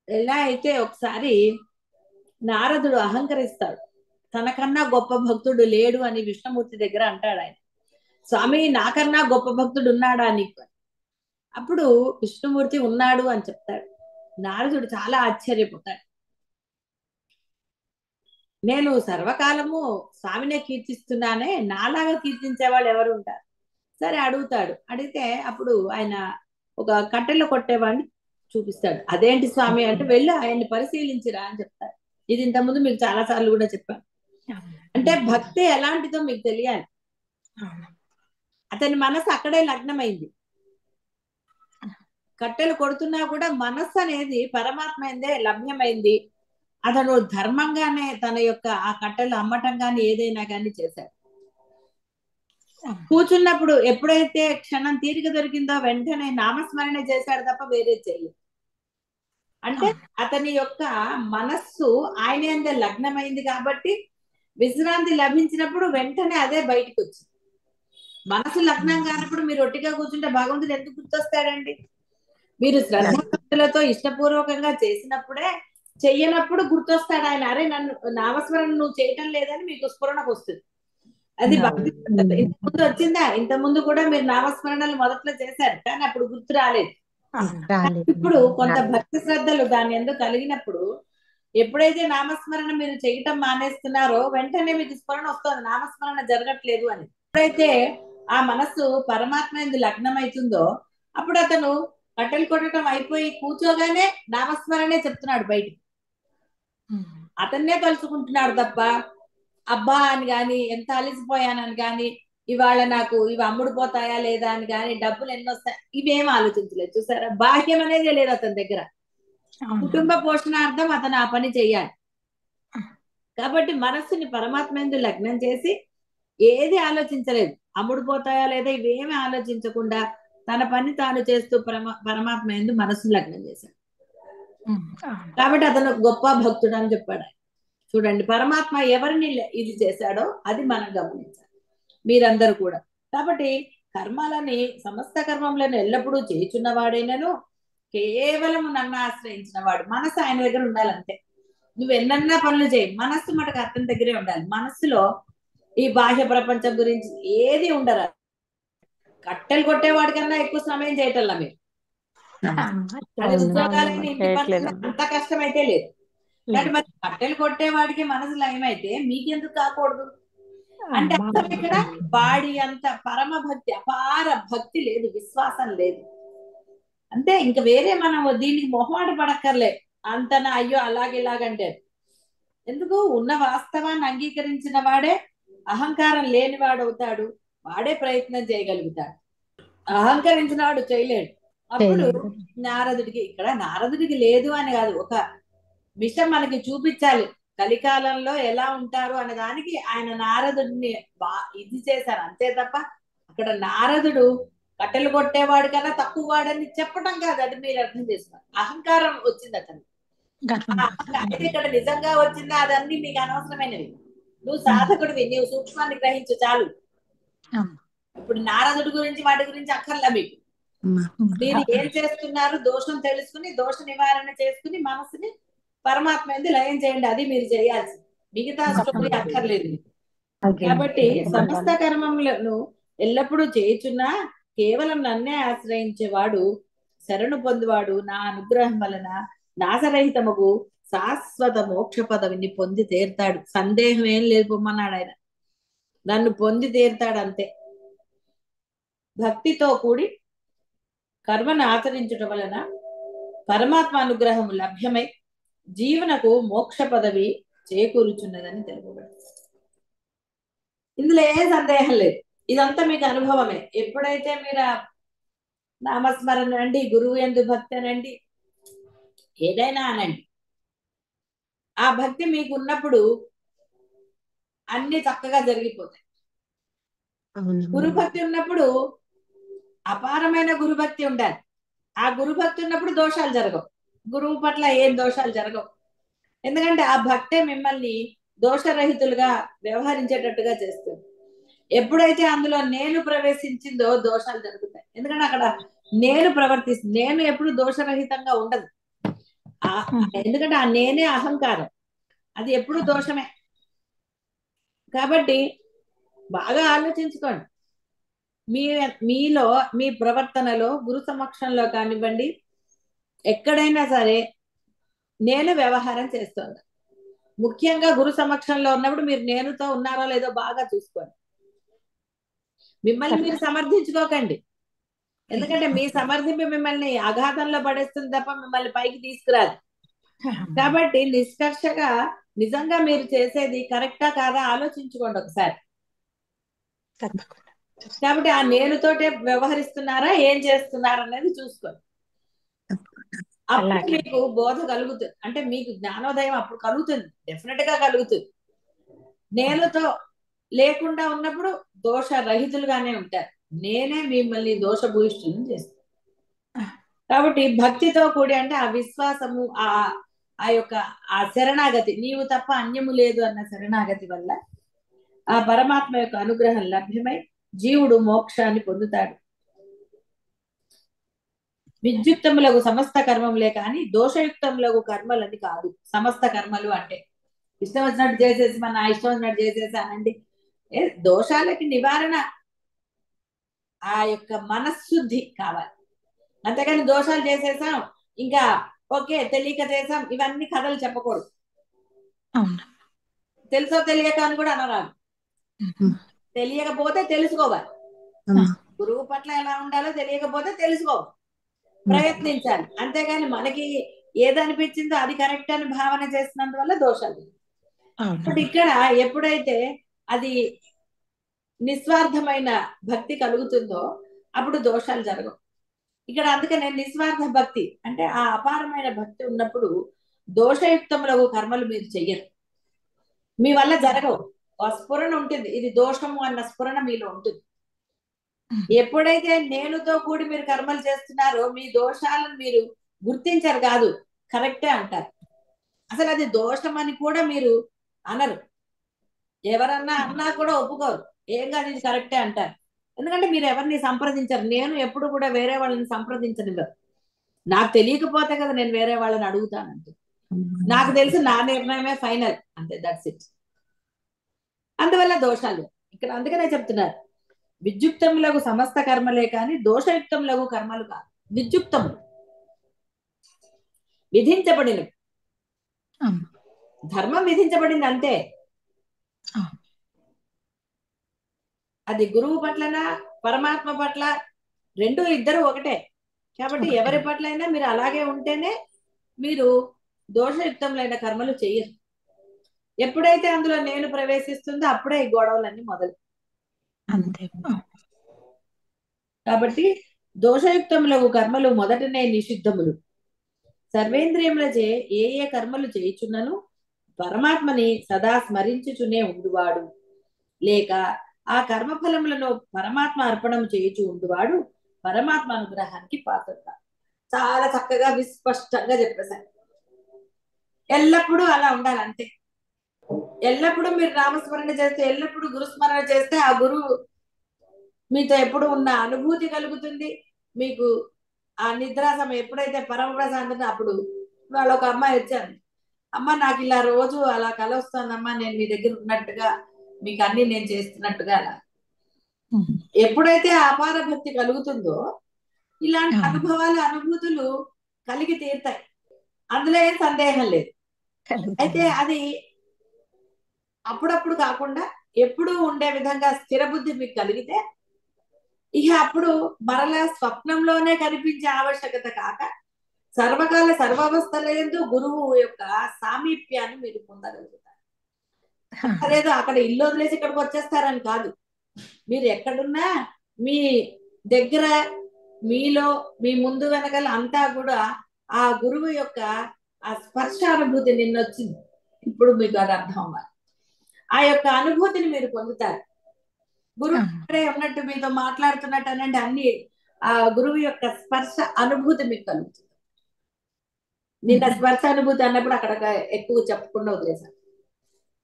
ఎలా అయితే ఒకసారి నారదుడు అహంకరిస్తాడు, తనకన్నా గొప్ప భక్తుడు లేడు అని విష్ణుమూర్తి దగ్గర అంటాడు ఆయన. స్వామి, నాకన్నా గొప్ప భక్తుడు ఉన్నాడా నీకు? అప్పుడు విష్ణుమూర్తి ఉన్నాడు అని చెప్తాడు. నారదుడు చాలా ఆశ్చర్యపోతాడు. నేను సర్వకాలము స్వామినే కీర్తిస్తున్నానే, నాలాగా కీర్తించే వాళ్ళు ఎవరు ఉంటారు? సరే అడుగుతాడు. అడిగితే అప్పుడు ఆయన ఒక కట్టెలు కొట్టేవాడిని చూపిస్తాడు. అదేంటి స్వామి అంటే, వెళ్ళి ఆయన్ని పరిశీలించిరా అని చెప్తాడు. ఇది ఇంతకుముందు మీకు చాలా సార్లు కూడా చెప్పాను. అంటే భక్తి ఎలాంటిదో మీకు తెలియాలి. అతని మనసు అక్కడే లగ్నమైంది. కట్టెలు కొడుతున్నా కూడా మనస్సు అనేది పరమాత్మైందే లభ్యమైంది. అతను ధర్మంగానే తన యొక్క ఆ కట్టెలు అమ్మటం కానీ ఏదైనా కానీ చేశాడు. కూర్చున్నప్పుడు ఎప్పుడైతే క్షణం తీరిక దొరికిందో వెంటనే నామస్మరణ చేశాడు తప్ప వేరే చేయలేదు. అంటే అతని యొక్క మనస్సు ఆయనందే లగ్నమైంది కాబట్టి విశ్రాంతి లభించినప్పుడు వెంటనే అదే బయటకు వచ్చింది. మనసు లగ్నం కానప్పుడు మీరు ఒట్టిగా కూర్చుంటే భగవంతుడు ఎందుకు గుర్తొస్తాడండి? మీరు శ్రద్ధలతో ఇష్టపూర్వకంగా చేసినప్పుడే, చెయ్యనప్పుడు గుర్తొస్తాడు ఆయన. అరే, నన్ను నామస్మరణ నువ్వు చేయటం లేదని మీకు స్ఫురణకు వస్తుంది. అది భక్తి. ఇంతకుముందు వచ్చిందా? ఇంతకుముందు కూడా మీరు నామస్మరణలు మొదట్లో చేశారు, కానీ అప్పుడు గుర్తు రాలేదు. ఇప్పుడు కొంత భక్తి శ్రద్ధలు దాని ఎందుకు కలిగినప్పుడు ఎప్పుడైతే నామస్మరణ మీరు చేయటం మానేస్తున్నారో వెంటనే మీకు స్మరణ వస్తుంది, నామస్మరణ జరగట్లేదు అని. ఎప్పుడైతే ఆ మనస్సు పరమాత్మ ఎందు లగ్నం అవుతుందో అప్పుడు అతను కట్టెలు కొట్టడం అయిపోయి కూర్చోగానే నామస్మరణే చెప్తున్నాడు బయటికి. అతన్నే తలుచుకుంటున్నాడు తప్ప అబ్బా అని గాని, ఎంత అలసిపోయానని గాని, ఇవాళ నాకు ఇవి అమ్ముడుపోతాయా లేదా అని గాని, డబ్బులు ఎన్ని వస్తాయి, ఇవేం ఆలోచించలేదు. చూసారా, బాహ్యం అనేది లేదు అతని దగ్గర. కుటుంబ పోషణార్థం అతను ఆ పని చెయ్యాలి. కాబట్టి మనస్సుని పరమాత్మ ఎందు లగ్నం చేసి ఏది ఆలోచించలేదు. అమ్ముడుపోతాయా లేదా ఇవేమి ఆలోచించకుండా తన పని తాను చేస్తూ పరమాత్మ ఎందు మనస్సును లగ్నం చేశాడు. కాబట్టి అతను గొప్ప భక్తుడు అని చెప్పాడు. చూడండి, పరమాత్మ ఎవరిని ఇది చేశాడో అది మనం గమనించాలి, మీరందరూ కూడా. కాబట్టి కర్మలని, సమస్త కర్మములను ఎల్లప్పుడూ చేయుచున్నవాడైనను కేవలం నన్ను ఆశ్రయించిన వాడు. మనసు ఆయన దగ్గర ఉండాలంతే. నువ్వు ఎన్నన్నా పనులు చేయి, మనస్సు మటుకు అతని దగ్గరే ఉండాలి. మనస్సులో ఈ బాహ్య ప్రపంచం గురించి ఏది ఉండరు. కట్టెలు కొట్టేవాడి కన్నా ఎక్కువ సమయం చేయటల్లా మీరు. అది ఉద్యోగాలైన ఇంటి పనులు అంత కష్టమైతే లేదు. కానీ మరి కట్టెలు కొట్టేవాడికి మనసు లయమైతే మీకెందుకు కాకూడదు? అంటే అసలు ఇక్కడ వాడి అంత పరమ భక్తి, అపార భక్తి లేదు, విశ్వాసం లేదు. అంతే, ఇంకా వేరే మనం దీనికి మొహమాట పడక్కర్లే. అంతనా అయ్యో అలాగే ఇలాగంటే ఎందుకు? ఉన్న వాస్తవాన్ని అంగీకరించిన వాడే అహంకారం లేనివాడు అవుతాడు, వాడే ప్రయత్నం చేయగలుగుతాడు. అహంకరించిన వాడు చేయలేడు. అప్పుడు నారదుడికి, ఇక్కడ నారదుడికి లేదు అని కాదు, ఒక విషయం మనకి చూపించాలి కలికాలంలో ఎలా ఉంటారు అనే దానికి ఆయన నారదుడిని ఇది చేశారు అంతే తప్ప అక్కడ నారదుడు కట్టెలు కొట్టేవాడు కన్నా తక్కువ వాడని చెప్పడం కాదు. అది మీరు అర్థం చేసుకోవాలి. అహంకారం వచ్చింది అతను. అయితే ఇక్కడ నిజంగా వచ్చిందా అదన్నీ మీకు అనవసరమైనవి. నువ్వు సాధకుడివి, నీవు సూక్ష్మాన్ని గ్రహించు చాలు. ఇప్పుడు నారదుడి గురించి వాటి గురించి అక్కర్లా మీకు. మీరు ఏం చేస్తున్నారు దోషం తెలుసుకుని దోష నివారణ చేసుకుని మనసుని పరమాత్మ ఎందు లయం చేయండి, అది మీరు చేయాల్సి. మిగతా స్టోరీ అక్కర్లేదు. కాబట్టి సమస్త కర్మములను ఎల్లప్పుడూ చేయుచున్నా కేవలం నన్నే ఆశ్రయించేవాడు శరణు పొందువాడు నా అనుగ్రహం వలన నాశరహితముకు శాశ్వత మోక్ష పదవిని పొంది తీరుతాడు. సందేహం ఏం లేదు, పొమ్మన్నాడు ఆయన. నన్ను పొంది తీరుతాడు అంతే. భక్తితో కూడి కర్మను ఆచరించడం వలన పరమాత్మ అనుగ్రహం లభ్యమై జీవనకు మోక్ష పదవి చేకూరుచున్నదని తెలుపబడింది. ఇందులో ఏ సందేహం లేదు. ఇదంతా మీకు అనుభవమే. ఎప్పుడైతే మీరు నామస్మరణ అనండి, గురువు యందు భక్తి అనండి, ఏదైనా అనండి, ఆ భక్తి మీకు ఉన్నప్పుడు అన్ని చక్కగా జరిగిపోతాయి. గురు భక్తి ఉన్నప్పుడు అపారమైన గురుభక్తి ఉండాలి. ఆ గురుభక్తి ఉన్నప్పుడు దోషాలు జరగవు, గురువు పట్ల ఏం దోషాలు జరగవు. ఎందుకంటే ఆ భక్తే మిమ్మల్ని దోషరహితులుగా వ్యవహరించేటట్టుగా చేస్తుంది. ఎప్పుడైతే అందులో నేను ప్రవేశించిందో దోషాలు జరుగుతాయి. ఎందుకంటే అక్కడ నేను ప్రవర్తిస్తుంది, నేను ఎప్పుడు దోషరహితంగా ఉండదు. ఎందుకంటే ఆ నేనే అహంకారం, అది ఎప్పుడు దోషమే. కాబట్టి బాగా ఆలోచించుకోండి. మీలో మీ ప్రవర్తనలో గురు సమక్షంలో కానివ్వండి, ఎక్కడైనా సరే నేను వ్యవహారం చేస్తుంది. ముఖ్యంగా గురు సమక్షంలో ఉన్నప్పుడు మీరు నేనుతో ఉన్నారో లేదో బాగా చూసుకోండి. మిమ్మల్ని మీరు సమర్థించుకోకండి, ఎందుకంటే మీ సమర్థింపు మిమ్మల్ని అఘాతంలో పడేస్తుంది తప్ప మిమ్మల్ని పైకి తీసుకురాదు. కాబట్టి నిష్కర్షగా నిజంగా మీరు చేసేది కరెక్టా కాదా ఆలోచించుకోండి ఒకసారి. కాబట్టి ఆ నేనుతోటే వ్యవహరిస్తున్నారా, ఏం చేస్తున్నారా అనేది చూసుకోండి. అప్పుడు మీకు బోధ కలుగుతుంది, అంటే మీకు జ్ఞానోదయం అప్పుడు కలుగుతుంది, డెఫినెట్ గా కలుగుతుంది. నేనుతో లేకుండా ఉన్నప్పుడు దోష రహితులుగానే ఉంటారు, నేనే మిమ్మల్ని దోషభూయిష్ఠులను చేస్తాను. కాబట్టి భక్తితో కూడి, అంటే ఆ విశ్వాసము, ఆ యొక్క ఆ శరణాగతి, నీవు తప్ప అన్యము లేదు అన్న శరణాగతి వల్ల ఆ పరమాత్మ యొక్క అనుగ్రహం లభ్యమై జీవుడు మోక్షాన్ని పొందుతాడు. విద్యుక్తములకు సమస్త కర్మములే కానీ దోషయుక్తములకు కర్మలని కాదు. సమస్త కర్మలు అంటే ఇష్టం వచ్చినట్టు చేసేసి మన ఇష్టం వచ్చినట్టు చేసేసానండి, దోషాలకి నివారణ ఆ యొక్క మనశుద్ధి కావాలి. అంతేగాని దోషాలు చేసేసాం ఇంకా ఓకే తెలియక చేసాం ఇవన్నీ కథలు చెప్పకూడదు. తెలుసో తెలియక అని కూడా అనరాదు, తెలియకపోతే తెలుసుకోవాలి. గురువు పట్ల ఎలా ఉండాలో తెలియకపోతే తెలుసుకోవాలి, ప్రయత్నించాలి. అంతేగాని మనకి ఏదనిపించిందో అది కరెక్ట్ అని భావన చేసినందువల్ల దోషాలు. ఇప్పుడు ఇక్కడ ఎప్పుడైతే అది నిస్వార్థమైన భక్తి కలుగుతుందో అప్పుడు దోషాలు జరగవు. ఇక్కడ అందుకనే నిస్వార్థ భక్తి అంటే ఆ అపారమైన భక్తి ఉన్నప్పుడు దోషయుక్తములకు కర్మలు మీరు చెయ్యరు, మీ వల్ల జరగవు. ఆ స్ఫురణ ఉంటుంది, ఇది దోషము అన్న స్ఫురణ మీలో ఉంటుంది. ఎప్పుడైతే నేనుతో కూడి మీరు కర్మలు చేస్తున్నారో మీ దోషాలను మీరు గుర్తించరు, కాదు కరెక్టే అంటారు. అసలు అది దోషం అని కూడా మీరు అనరు, ఎవరన్నా అన్నా కూడా ఒప్పుకోరు, ఏం కాదు ఇది కరెక్టే అంటారు. ఎందుకంటే మీరు ఎవరిని సంప్రదించరు, నేను ఎప్పుడు కూడా వేరే వాళ్ళని సంప్రదించనివ్వరు. నాకు తెలియకపోతే కదా నేను వేరే వాళ్ళని అడుగుతానంటే, నాకు తెలిసి నా నిర్ణయమే ఫైనల్, అంతే, దట్స్ ఇట్. అందువల్ల దోషాలు ఇక్కడ అందుకనే చెప్తున్నారు, విద్యుక్తములకు సమస్త కర్మలే కానీ దోషయుక్తములకు కర్మలు కాదు. విద్యుక్తములు విధించబడినవి, ధర్మం విధించబడింది అంతే. అది గురువు పట్లనా పరమాత్మ పట్ల రెండు ఇద్దరు ఒకటే. కాబట్టి ఎవరి పట్లైనా మీరు అలాగే ఉంటేనే మీరు దోషయుక్తములైన కర్మలు చెయ్యరు. ఎప్పుడైతే అందులో నేను ప్రవేశిస్తుందో అప్పుడే ఈ గొడవలన్నీ మొదలు. అంతే. కాబట్టి దోషయుక్తములకు కర్మలు మొదటనే నిషిద్ధములు. సర్వేంద్రియములచే ఏ ఏ కర్మలు చేయుచున్నను పరమాత్మని సదా స్మరించుచునే ఉండువాడు, లేక ఆ కర్మఫలములను పరమాత్మ అర్పణం చేయుచు ఉండువాడు పరమాత్మ అనుగ్రహానికి పాత్రత. చాలా చక్కగా విస్పష్టంగా చెప్పేశారు. ఎల్లప్పుడూ అలా ఉండాలి అంతే. ఎల్లప్పుడూ మీరు నామస్మరణ చేస్తే, ఎల్లప్పుడూ గురుస్మరణ చేస్తే ఆ గురువు మీతో ఎప్పుడు ఉన్న అనుభూతి కలుగుతుంది. మీకు ఆ నిద్రా సమయం ఎప్పుడైతే పరమప్రశాంతంగా, అప్పుడు వాళ్ళ ఒక అమ్మాయి వచ్చారు, అమ్మ నాకు ఇలా రోజు అలా కల వస్తుందమ్మా, నేను మీ దగ్గర ఉన్నట్టుగా మీకు అన్ని నేను చేస్తున్నట్టుగా. అలా ఎప్పుడైతే అపార భక్తి కలుగుతుందో ఇలాంటి అనుభవాలు అనుభూతులు కలిగి తీరుతాయి, అందులో ఏం సందేహం లేదు. అయితే అది అప్పుడప్పుడు కాకుండా ఎప్పుడూ ఉండే విధంగా స్థిర బుద్ధి మీకు కలిగితే ఇక అప్పుడు మరలా స్వప్నంలోనే కనిపించే ఆవశ్యకత కాక సర్వకాల సర్వావస్థలందు గురువు యొక్క సామీప్యాన్ని మీరు పొందగలుగుతారు. లేదు అక్కడ ఇల్లు వదిలేసి ఇక్కడికి వచ్చేస్తారని కాదు, మీరు ఎక్కడున్నా మీ దగ్గర మీలో మీ ముందు వెనకాల అంతా కూడా ఆ గురువు యొక్క ఆ స్పర్శ అనుభూతి నిన్నొచ్చింది, ఇప్పుడు మీకు అది అర్థం అవ్వాలి. ఆ యొక్క అనుభూతిని మీరు పొందుతారు. గురువు అక్కడే ఉన్నట్టు మీతో మాట్లాడుతున్నట్టు అనండి, అన్ని ఆ గురువు యొక్క స్పర్శ అనుభూతి మీకు కలుగుతుంది. నిన్న స్పర్శ అనుభూతి అన్నప్పుడు అక్కడ ఎక్కువ చెప్పకుండా వదిలేశాను.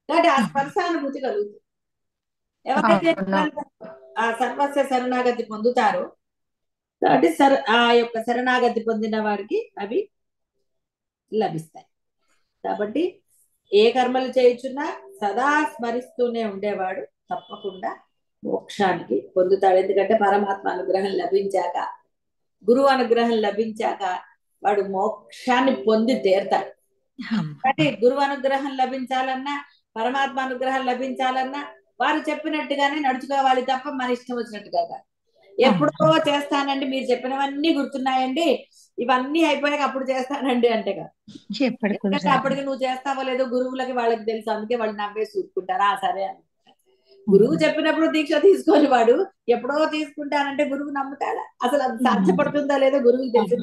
కాబట్టి ఆ స్పర్శ అనుభూతి కలుగుతుంది. ఎవరైతే ఆ సర్వస్వ శరణాగతి పొందుతారో కాబట్టి ఆ యొక్క శరణాగతి పొందిన వారికి అవి లభిస్తాయి. కాబట్టి ఏ కర్మలు చేయుచున్నా సదా స్మరిస్తూనే ఉండేవాడు తప్పకుండా మోక్షానికి పొందుతాడు. ఎందుకంటే పరమాత్మ అనుగ్రహం లభించాక, గురువు అనుగ్రహం లభించాక వాడు మోక్షాన్ని పొంది తీరుతాడు. అంటే గురువు అనుగ్రహం లభించాలన్నా, పరమాత్మ అనుగ్రహం లభించాలన్నా వారు చెప్పినట్టుగానే నడుచుకోవాలి తప్ప మన ఇష్టం వచ్చినట్టుగా కాదు. ఎప్పుడో చేస్తానండి, మీరు చెప్పినవన్నీ గుర్తున్నాయండి, ఇవన్నీ అయిపోయాక అప్పుడు చేస్తానండి అంటే కాదు. అప్పటికి నువ్వు చేస్తావో లేదో గురువులకి వాళ్ళకి తెలుసు, అందుకే వాళ్ళు నవ్వేసి చూసుకుంటారా సరే అని. గురువు చెప్పినప్పుడు దీక్ష తీసుకొని వాడు ఎప్పుడో తీసుకుంటానంటే గురువు నమ్ముతాడా? అసలు అది సాధ్యపడుతుందా లేదో గురువుకి తెలుసు.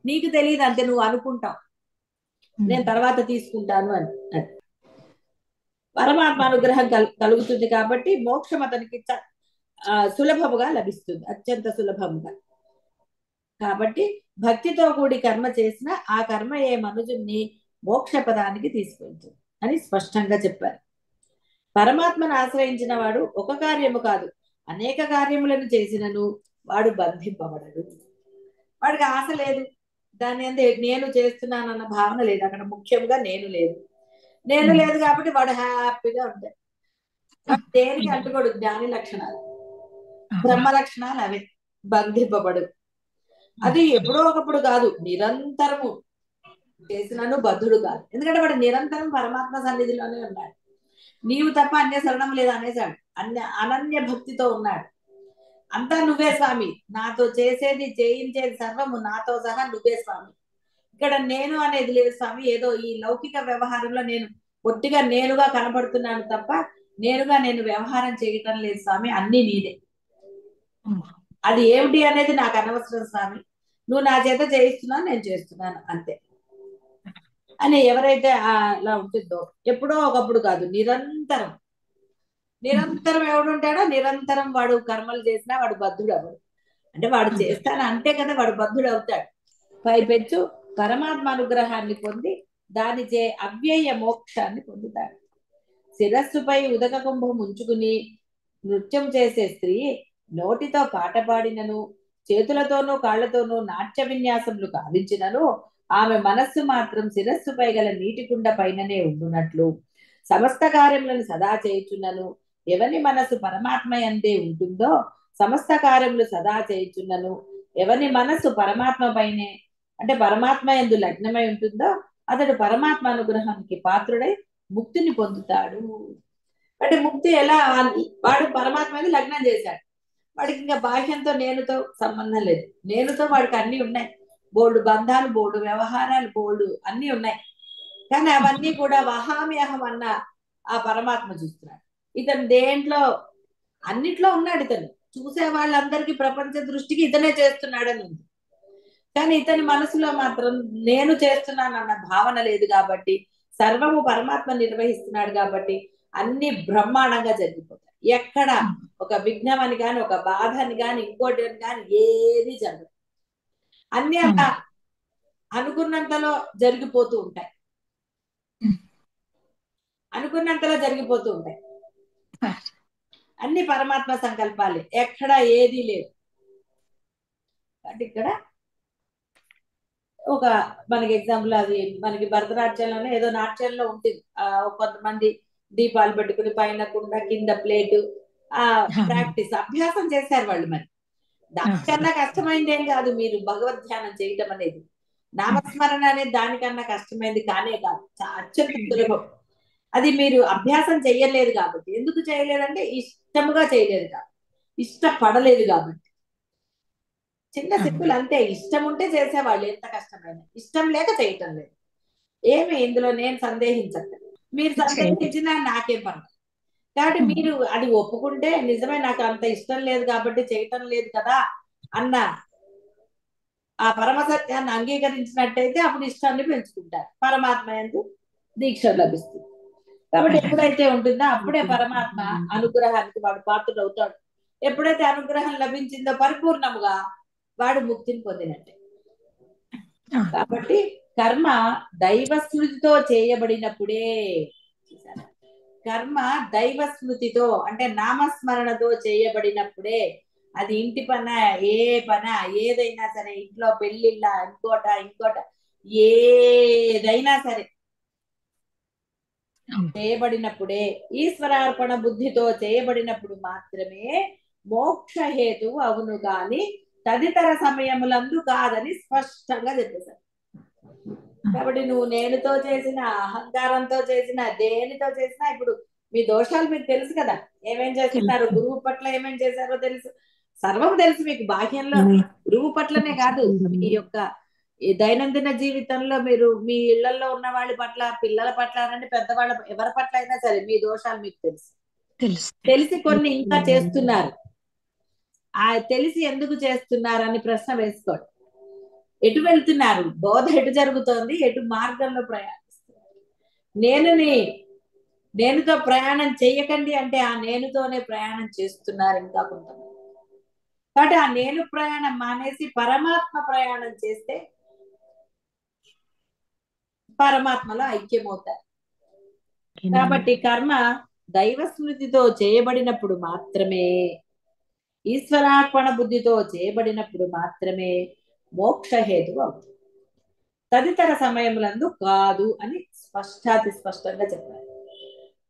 నీకు తెలియదు అంతే, నువ్వు అనుకుంటావు నేను తర్వాత తీసుకుంటాను అని. పరమాత్మ అనుగ్రహం కలుగుతుంది కాబట్టి మోక్షం అతనికి సులభముగా లభిస్తుంది, అత్యంత సులభముగా. కాబట్టి భక్తితో కూడి కర్మ చేసిన ఆ కర్మ ఏ మనుజుని మోక్ష పదానికి తీసుకెళ్తుంది అని స్పష్టంగా చెప్పారు. పరమాత్మను ఆశ్రయించిన వాడు ఒక కార్యము కాదు అనేక కార్యములను చేసినను వాడు బంధింపబడడు. వాడికి ఆశ లేదు, దాని అందే నేను చేస్తున్నానన్న భావన లేదు. అక్కడ ముఖ్యంగా నేను లేదు కాబట్టి వాడు హ్యాపీగా ఉంటాడు. దేనికి అంటుకోడు. జ్ఞాని లక్షణాలు, బ్రహ్మ లక్షణాలు అవే. బంధింపబడు. అది ఎప్పుడో ఒకప్పుడు కాదు, నిరంతరము చేసినను బద్ధుడు కాదు. ఎందుకంటే వాడు నిరంతరం పరమాత్మ సన్నిధిలోనే ఉన్నాడు. నీవు తప్ప అన్య శరణం లేదు అనేసాడు. అనన్య భక్తితో ఉన్నాడు. అంతా నువ్వే స్వామి, నాతో చేసేది చేయించేది సర్వము నాతో సహా నువ్వే స్వామి. ఇక్కడ నేను అనేది లేదు స్వామి. ఏదో ఈ లౌకిక వ్యవహారంలో నేను ఒట్టిగా నేనుగా కనబడుతున్నాను తప్ప నేనుగా నేను వ్యవహారం చేయటం లేదు స్వామి, అన్ని నీదే. అది ఏమిటి అనేది నాకు అనవసరం స్వామి, నువ్వు నా చేత చేయిస్తున్నావు, నేను చేస్తున్నాను అంతే అని ఎవరైతే అలా ఉంటుందో, ఎప్పుడో ఒకప్పుడు కాదు, నిరంతరం ఎవడుంటాడో నిరంతరం వాడు కర్మలు చేసినా వాడు బద్ధుడు అవ్వడు. అంటే వాడు చేస్తాను అంతే కదా, వాడు బద్ధుడు అవుతాడు. పైపెచ్చు పరమాత్మ అనుగ్రహాన్ని పొంది దానిచే అవ్యయ మోక్షాన్ని పొందుతాడు. శిరస్సుపై ఉదక కుంభం ఉంచుకుని నృత్యం చేసే స్త్రీ నోటితో పాట పాడినను చేతులతోనూ కాళ్లతోనూ నాట్య విన్యాసములు కావించినను ఆమె మనస్సు మాత్రం శిరస్సుపై గల నీటి కుండ పైననే ఉండునట్లు సమస్త కార్యములను సదా చేయుచున్నను ఎవని మనస్సు పరమాత్మ యందే ఉంటుందో సమస్త కార్యములు సదా చేయుచున్నను ఎవని మనస్సు పరమాత్మ పైనే అంటే పరమాత్మ యందు లగ్నమై ఉంటుందో అతడు పరమాత్మ అనుగ్రహానికి పాత్రుడై ముక్తిని పొందుతాడు. అంటే ముక్తి ఎలా? వాడు పరమాత్మ మీద లగ్నం చేశాడు, వాడికి ఇంకా బాహ్యంతో నేనుతో సంబంధం లేదు. నేనుతో వాడికి అన్ని ఉన్నాయి, బోల్డు బంధాలు, బోల్డు వ్యవహారాలు, బోల్డు అన్ని ఉన్నాయి. కానీ అవన్నీ కూడా వహామి అహం అన్న ఆ పరమాత్మ చూస్తున్నాడు. ఇతను దేంట్లో అన్నిట్లో ఉన్నాడు. ఇతను చూసే వాళ్ళందరికీ ప్రపంచ దృష్టికి ఇతనే చేస్తున్నాడని ఉంది. కానీ ఇతని మనసులో మాత్రం నేను చేస్తున్నానన్న భావన లేదు కాబట్టి, సర్వము పరమాత్మ నిర్వహిస్తున్నాడు కాబట్టి అన్ని బ్రహ్మాండంగా జరిగిపోతాయి. ఎక్కడ ఒక విఘ్నం అని కానీ, ఒక బాధ అని కానీ, ఇంకోటి అని కానీ ఏది జరగదు. అన్ని అలా అనుకున్నంతలో జరిగిపోతూ ఉంటాయి, అనుకున్నంతలో జరిగిపోతూ ఉంటాయి. అన్ని పరమాత్మ సంకల్పాలే, ఎక్కడ ఏది లేదు. అంటే ఇక్కడ ఒక మనకి ఎగ్జాంపుల్, అది మనకి భరతనాట్యంలోనే ఏదో నాట్యంలో ఉంటుంది. కొంతమంది దీపాలు పెట్టుకుని పైన కుండ కింద ప్లేటు ప్రాక్టీస్ అభ్యాసం చేశారు వాళ్ళు. మరి దానికన్నా కష్టమైంది ఏం కాదు మీరు భగవద్ ధ్యానం చేయటం అనేది. నామస్మరణ అనేది దానికన్నా కష్టమైంది కానే కాదు, అత్యంత సులభం. అది మీరు అభ్యాసం చెయ్యలేదు కాబట్టి. ఎందుకు చేయలేదంటే ఇష్టముగా చేయలేదు కాబట్టి, ఇష్టపడలేదు కాబట్టి. చిన్న సింపుల్ అంతే. ఇష్టం ఉంటే చేసేవాళ్ళు ఎంత కష్టమైన, ఇష్టం లేక చేయటం లేదు. ఏమి ఇందులో నేను సందేహించట్లేదు. మీరు సందేహించినా నాకేం పర్లేదు. కాబట్టి మీరు అది ఒప్పుకుంటే నిజమే నాకు అంత ఇష్టం లేదు కాబట్టి చేయటం లేదు కదా అన్న ఆ పరమ సత్యాన్ని అంగీకరించినట్టయితే అప్పుడు ఇష్టాన్ని పెంచుకుంటారు, పరమాత్మ యందు దీక్ష లభిస్తుంది. కాబట్టి ఎప్పుడైతే ఉంటుందో అప్పుడే పరమాత్మ అనుగ్రహానికి వాడు పాత్రుడు అవుతాడు. ఎప్పుడైతే అనుగ్రహం లభించిందో పరిపూర్ణముగా వాడు ముక్తిని పొందినట్టే. ఆ, కాబట్టి కర్మ దైవ స్మృతితో చేయబడినప్పుడే, చూసారా? కర్మ దైవ స్మృతితో అంటే నామస్మరణతో చేయబడినప్పుడే, అది ఇంటి పన, ఏ పన, ఏదైనా సరే, ఇంట్లో పెళ్ళిళ్ళ, ఇంకోట ఏదైనా సరే అవును. చేయబడినప్పుడే, ఈశ్వరార్పణ బుద్ధితో చేయబడినప్పుడు మాత్రమే మోక్ష హేతువు అవును గాని తదితర సమయములందు కాదని స్పష్టంగా చెప్పేశారు. కాబట్టి నువ్వు నేనుతో చేసిన, అహంకారంతో చేసిన, దేనితో చేసినా, ఇప్పుడు మీ దోషాలు మీకు తెలుసు కదా, ఏమేం చేస్తున్నారు, తెలుసు. గురువు పట్ల ఏమేం చేశారో తెలుసు, సర్వం తెలుసు మీకు. బాహ్యంలో గురువు పట్లనే కాదు, మీ యొక్క ఈ దైనందిన జీవితంలో మీరు మీ ఇళ్లలో ఉన్న వాళ్ళ పట్ల, పిల్లల పట్ల అనండి, పెద్దవాళ్ళ ఎవరి పట్ల అయినా సరే మీ దోషాలు మీకు తెలుసు. తెలుసు. తెలిసి కొన్ని ఇంకా చేస్తున్నారు. ఆ తెలిసి ఎందుకు చేస్తున్నారు అని ప్రశ్న వేసుకోండి. ఎటు వెళ్తున్నారు, బోధ ఎటు జరుగుతోంది, ఎటు మార్గంలో ప్రయాణిస్తున్నారు. నేనుతో ప్రయాణం చేయకండి అంటే ఆ నేనుతోనే ప్రయాణం చేస్తున్నారు ఇంకా కొంతమంది. కాబట్టి ఆ నేను ప్రయాణం మానేసి పరమాత్మ ప్రయాణం చేస్తే పరమాత్మలో ఐక్యమవుతారు. కాబట్టి కర్మ దైవ స్మృతితో చేయబడినప్పుడు మాత్రమే, ఈశ్వరార్పణ బుద్ధితో చేయబడినప్పుడు మాత్రమే మోక్ష హేతు అవుతుంది. తదితర సమయములందు కాదు అని స్పష్టాతి స్పష్టంగా చెప్పారు.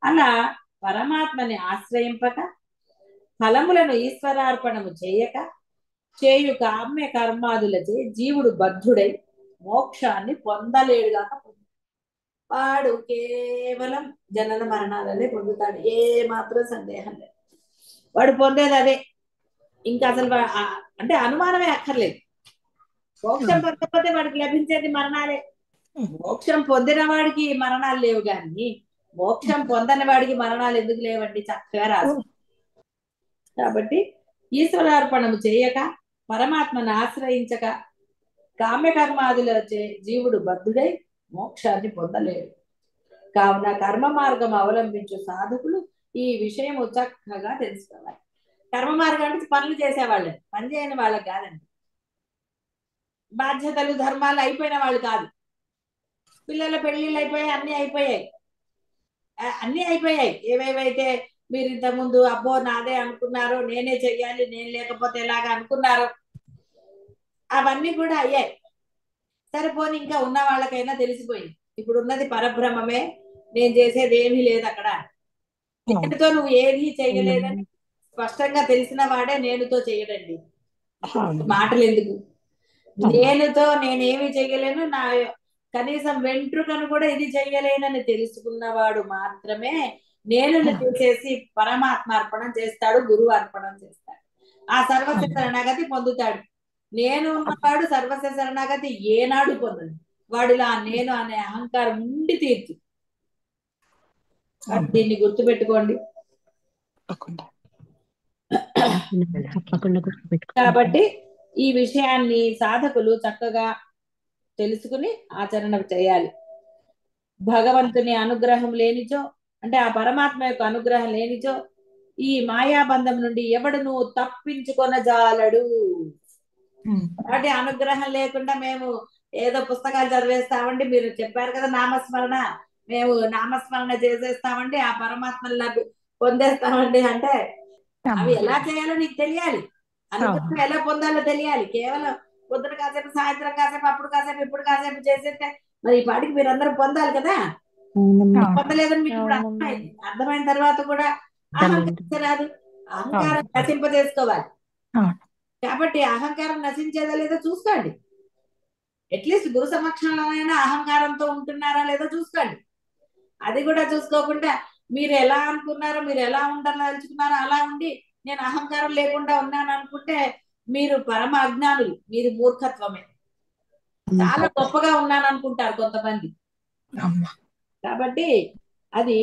అలా పరమాత్మని ఆశ్రయింపక, ఫలములను ఈశ్వరార్పణము చేయక, చేయు కామ్య కర్మాదులచే జీవుడు బద్ధుడై మోక్షాన్ని పొందలేడుగాక వాడు కేవలం జనన మరణాలనే పొందుతాడు. ఏ మాత్రం సందేహం లేదు, వాడు పొందేది అదే. ఇంకా అసలు అంటే అనుమానమే అక్కర్లేదు. మోక్షం పొందకపోతే వాడికి లభించేది మరణాలే. మోక్షం పొందిన వాడికి మరణాలు లేవు, కానీ మోక్షం పొందని వాడికి మరణాలు ఎందుకు లేవండి? చక్కగా రాసు. కాబట్టి ఈశ్వరార్పణము చేయక, పరమాత్మను ఆశ్రయించక, కామ్యకర్మాదుల జీవుడు బద్ధుడై మోక్షాన్ని పొందలేడు. కావున కర్మ మార్గం అవలంబించు సాధకులు ఈ విషయము చక్కగా తెలుసుకోవాలి. కర్మ మార్గం అంటే పనులు చేసేవాళ్ళని, పని చేయని వాళ్ళకి కాదండి. బాధ్యతలు ధర్మాలు అయిపోయిన వాళ్ళు కాదు. పిల్లల పెళ్లిళ్ళు అయిపోయాయి, అన్ని అయిపోయాయి. ఏవేవైతే మీరు ఇంతకుముందు అబ్బో నాదే అనుకున్నారో, నేనే చెయ్యాలి, నేను లేకపోతే ఎలాగా అనుకున్నారో, అవన్నీ కూడా అయ్యాయి. సరిపోని ఇంకా ఉన్న వాళ్ళకైనా తెలిసిపోయింది, ఇప్పుడు ఉన్నది పరబ్రహ్మమే, నేను చేసేది ఏమీ లేదు అక్కడ, నేనుతో నువ్వు ఏమీ చేయలేదని స్పష్టంగా తెలిసిన వాడే నేనుతో చేయడండి. మాటలు ఎందుకు? నేనుతో నేనేమి చేయలేను, నా కనీసం వెంట్రుకను కూడా ఇది చెయ్యలేనని తెలుసుకున్నవాడు మాత్రమే నేను చేసి పరమాత్మ అర్పణం చేస్తాడు, గురువు అర్పణం చేస్తాడు, ఆ సర్వస్వ శరణాగతి పొందుతాడు. నేను ఉన్నవాడు సర్వస్వ శరణాగతి ఏనాడు పొందడు. వాడిలా నేను అనే అహంకారం ఉండి తీర్చు. దీన్ని గుర్తుపెట్టుకోండి. కాబట్టి ఈ విషయాన్ని సాధకులు చక్కగా తెలుసుకుని ఆచరణ చేయాలి. భగవంతుని అనుగ్రహం లేనిచో, అంటే ఆ పరమాత్మ యొక్క అనుగ్రహం లేనిచో ఈ మాయాబంధం నుండి ఎవడును తప్పించుకొనజాలడు. అంటే అనుగ్రహం లేకుండా మేము ఏదో పుస్తకాలు చదివేస్తామండి, మీరు చెప్పారు కదా నామస్మరణ, మేము నామస్మరణ చేసేస్తామండి, ఆ పరమాత్మని పొందేస్తామండి అంటే అవి ఎలా చేయాలో నీకు తెలియాలి, అనుగ్రహం ఎలా పొందాలో తెలియాలి. కేవలం పొద్దున కాసేపు, సాయంత్రం కాసేపు, అప్పుడు కాసేపు, ఇప్పుడు కాసేపు చేసేస్తే మరి ఈ పాటికి మీరందరూ పొందాలి కదా. పొందలేదని మీకు ఇప్పుడు అర్థమైంది. అర్థమైన తర్వాత కూడా అహంకరించరాదు, అహంకారం నశింపజేసుకోవాలి. కాబట్టి అహంకారం నశించేదా లేదో చూసుకోండి. అట్లీస్ట్ గురు సమక్షంలోనైనా అహంకారంతో ఉంటున్నారా లేదో చూసుకోండి. అది కూడా చూసుకోకుండా మీరు ఎలా అనుకున్నారో, మీరు ఎలా ఉండదలుచుకున్నారో అలా ఉండి నేను అహంకారం లేకుండా ఉన్నాను అనుకుంటే మీరు పరమ అజ్ఞానులు, మీరు మూర్ఖత్వమే. చాలా గొప్పగా ఉన్నాను అనుకుంటారు కొంతమంది. కాబట్టి అది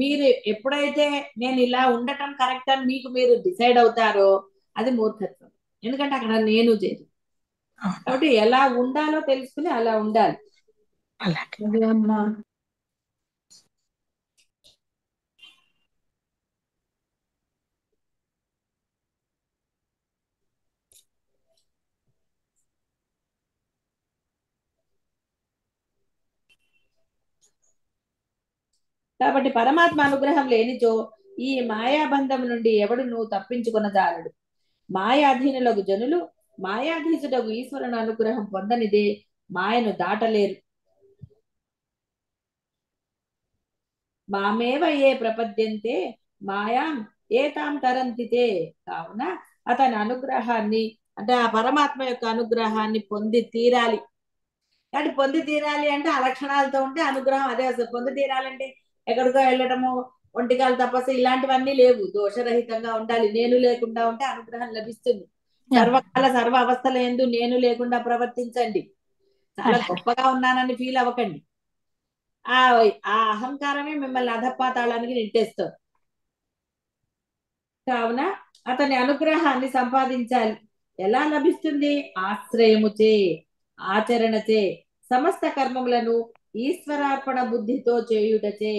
మీరు ఎప్పుడైతే నేను ఇలా ఉండటం కరెక్ట్ అని మీకు మీరు డిసైడ్ అవుతారో అది మూర్ఖత్వం. ఎందుకంటే అక్కడ నేను చేరు. కాబట్టి ఎలా ఉండాలో తెలుసుకుని అలా ఉండాలి. అలాగే అమ్మా. కాబట్టి పరమాత్మ అనుగ్రహం లేనిచో ఈ మాయాబంధం నుండి ఎవడు నువ్వు తప్పించుకొనజాలడు. మాయాధీనులకు జనులు మాయాధీసుడకు ఈశ్వరుని అనుగ్రహం పొందనిదే మాయను దాటలేరు. మామేవ ఏ ప్రపద్యంతే మాయాం ఏతాం తరంతితే. కావున అతని అనుగ్రహాన్ని అంటే ఆ పరమాత్మ యొక్క అనుగ్రహాన్ని పొంది తీరాలి. కానీ పొంది తీరాలి అంటే ఆ లక్షణాలతో ఉంటే అనుగ్రహం అదే వస్తుంది. పొంది తీరాలంటే ఎక్కడికో వెళ్ళటము, ఒంటికాల తపస్సు ఇలాంటివన్నీ లేవు. దోషరహితంగా ఉండాలి. నేను లేకుండా ఉంటే అనుగ్రహం లభిస్తుంది. సర్వకాల సర్వ అవస్థల యందు నేను లేకుండా ప్రవర్తించండి. చాలా గొప్పగా ఉన్నానని ఫీల్ అవ్వకండి. ఆ ఆ అహంకారమే మిమ్మల్ని అధపాతాళానికి నెట్టేస్తుంది. కావున అతని అనుగ్రహాన్ని సంపాదించాలి. ఎలా లభిస్తుంది? ఆశ్రయముచే, ఆచరణచే, సమస్త కర్మములను ఈశ్వరార్పణ బుద్ధితో చేయుటచే.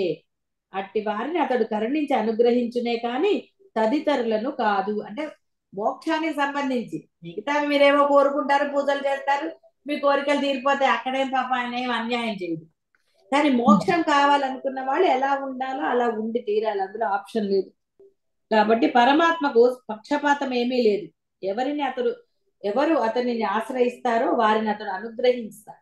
అట్టి వారిని అతడు కరుణించి అనుగ్రహించునే కాని తదితరులను కాదు. అంటే మోక్షానికి సంబంధించి మిగతావి మీరేమో కోరుకుంటారు, పూజలు చేస్తారు, మీ కోరికలు తీరిపోతే అక్కడేం పాప ఆయన ఏం అన్యాయం చేయదు. కానీ మోక్షం కావాలనుకున్న వాళ్ళు ఎలా ఉండాలో అలా ఉండి తీరాలి. అందులో ఆప్షన్ లేదు. కాబట్టి పరమాత్మకు పక్షపాతం ఏమీ లేదు. ఎవరు అతనిని ఆశ్రయిస్తారో వారిని అతను అనుగ్రహిస్తాడు.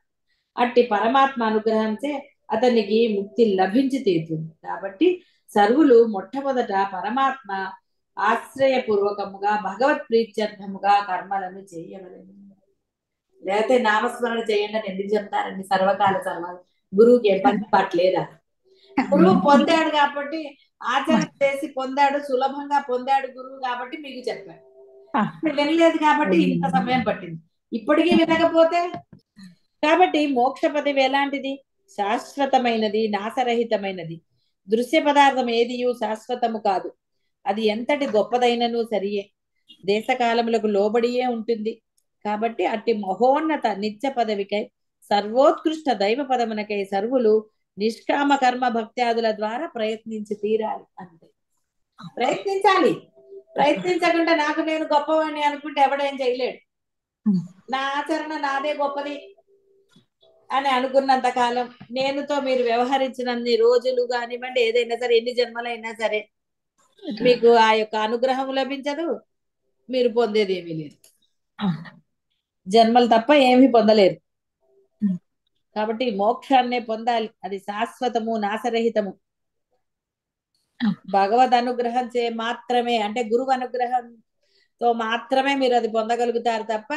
అట్టి పరమాత్మ అనుగ్రహంచే అతనికి ముక్తి లభించి తీరుతుంది. కాబట్టి సర్వులు మొట్టమొదట పరమాత్మ ఆశ్రయపూర్వకముగా భగవత్ ప్రీత్యర్థముగా కర్మలను చేయవలెను. లేకపోతే నామస్మరణ చేయండి అని ఎందుకు చెప్తారండి? సర్వకాల సర్వాలు గురువుకి ఏ పని పట్టలేదా? గురువు పొందాడు కాబట్టి ఆచరణ చేసి పొందాడు, సులభంగా పొందాడు గురువు కాబట్టి మీకు చెప్పాడు. వినలేదు కాబట్టి ఇంత సమయం పట్టింది. ఇప్పటికీ వినకపోతే కాబట్టి మోక్ష పదవి ఎలాంటిది? శాశ్వతమైనది, నాశరహితమైనది. దృశ్య పదార్థం ఏదియు శాశ్వతము కాదు. అది ఎంతటి గొప్పదైనను సరియే, దేశకాలములకు లోబడియే ఉంటుంది. కాబట్టి అట్టి మహోన్నత నిత్య పదవికై సర్వోత్కృష్ట దైవ పదమునకై సర్వులు నిష్కామ కర్మ భక్త్యాదుల ద్వారా ప్రయత్నించి తీరాలి. అంతే, ప్రయత్నించాలి. ప్రయత్నించకుండా నాకు నేను గొప్పవాడిని అనుకుంటే ఎవడేం చేయలేడు. నా ఆచరణ నాదే గొప్పది అని అనుకున్నంత కాలం, నేనుతో మీరు వ్యవహరించినన్ని రోజులు కానివ్వండి, ఏదైనా సరే, ఎన్ని జన్మలైనా సరే మీకు ఆ యొక్క అనుగ్రహం లభించదు. మీరు పొందేది ఏమీ లేదు. జన్మలు తప్ప ఏమీ పొందలేరు. కాబట్టి మోక్షాన్నే పొందాలి. అది శాశ్వతము, నాశరహితము. భగవద్ అనుగ్రహం చే మాత్రమే, అంటే గురువు అనుగ్రహంతో మాత్రమే మీరు అది పొందగలుగుతారు తప్ప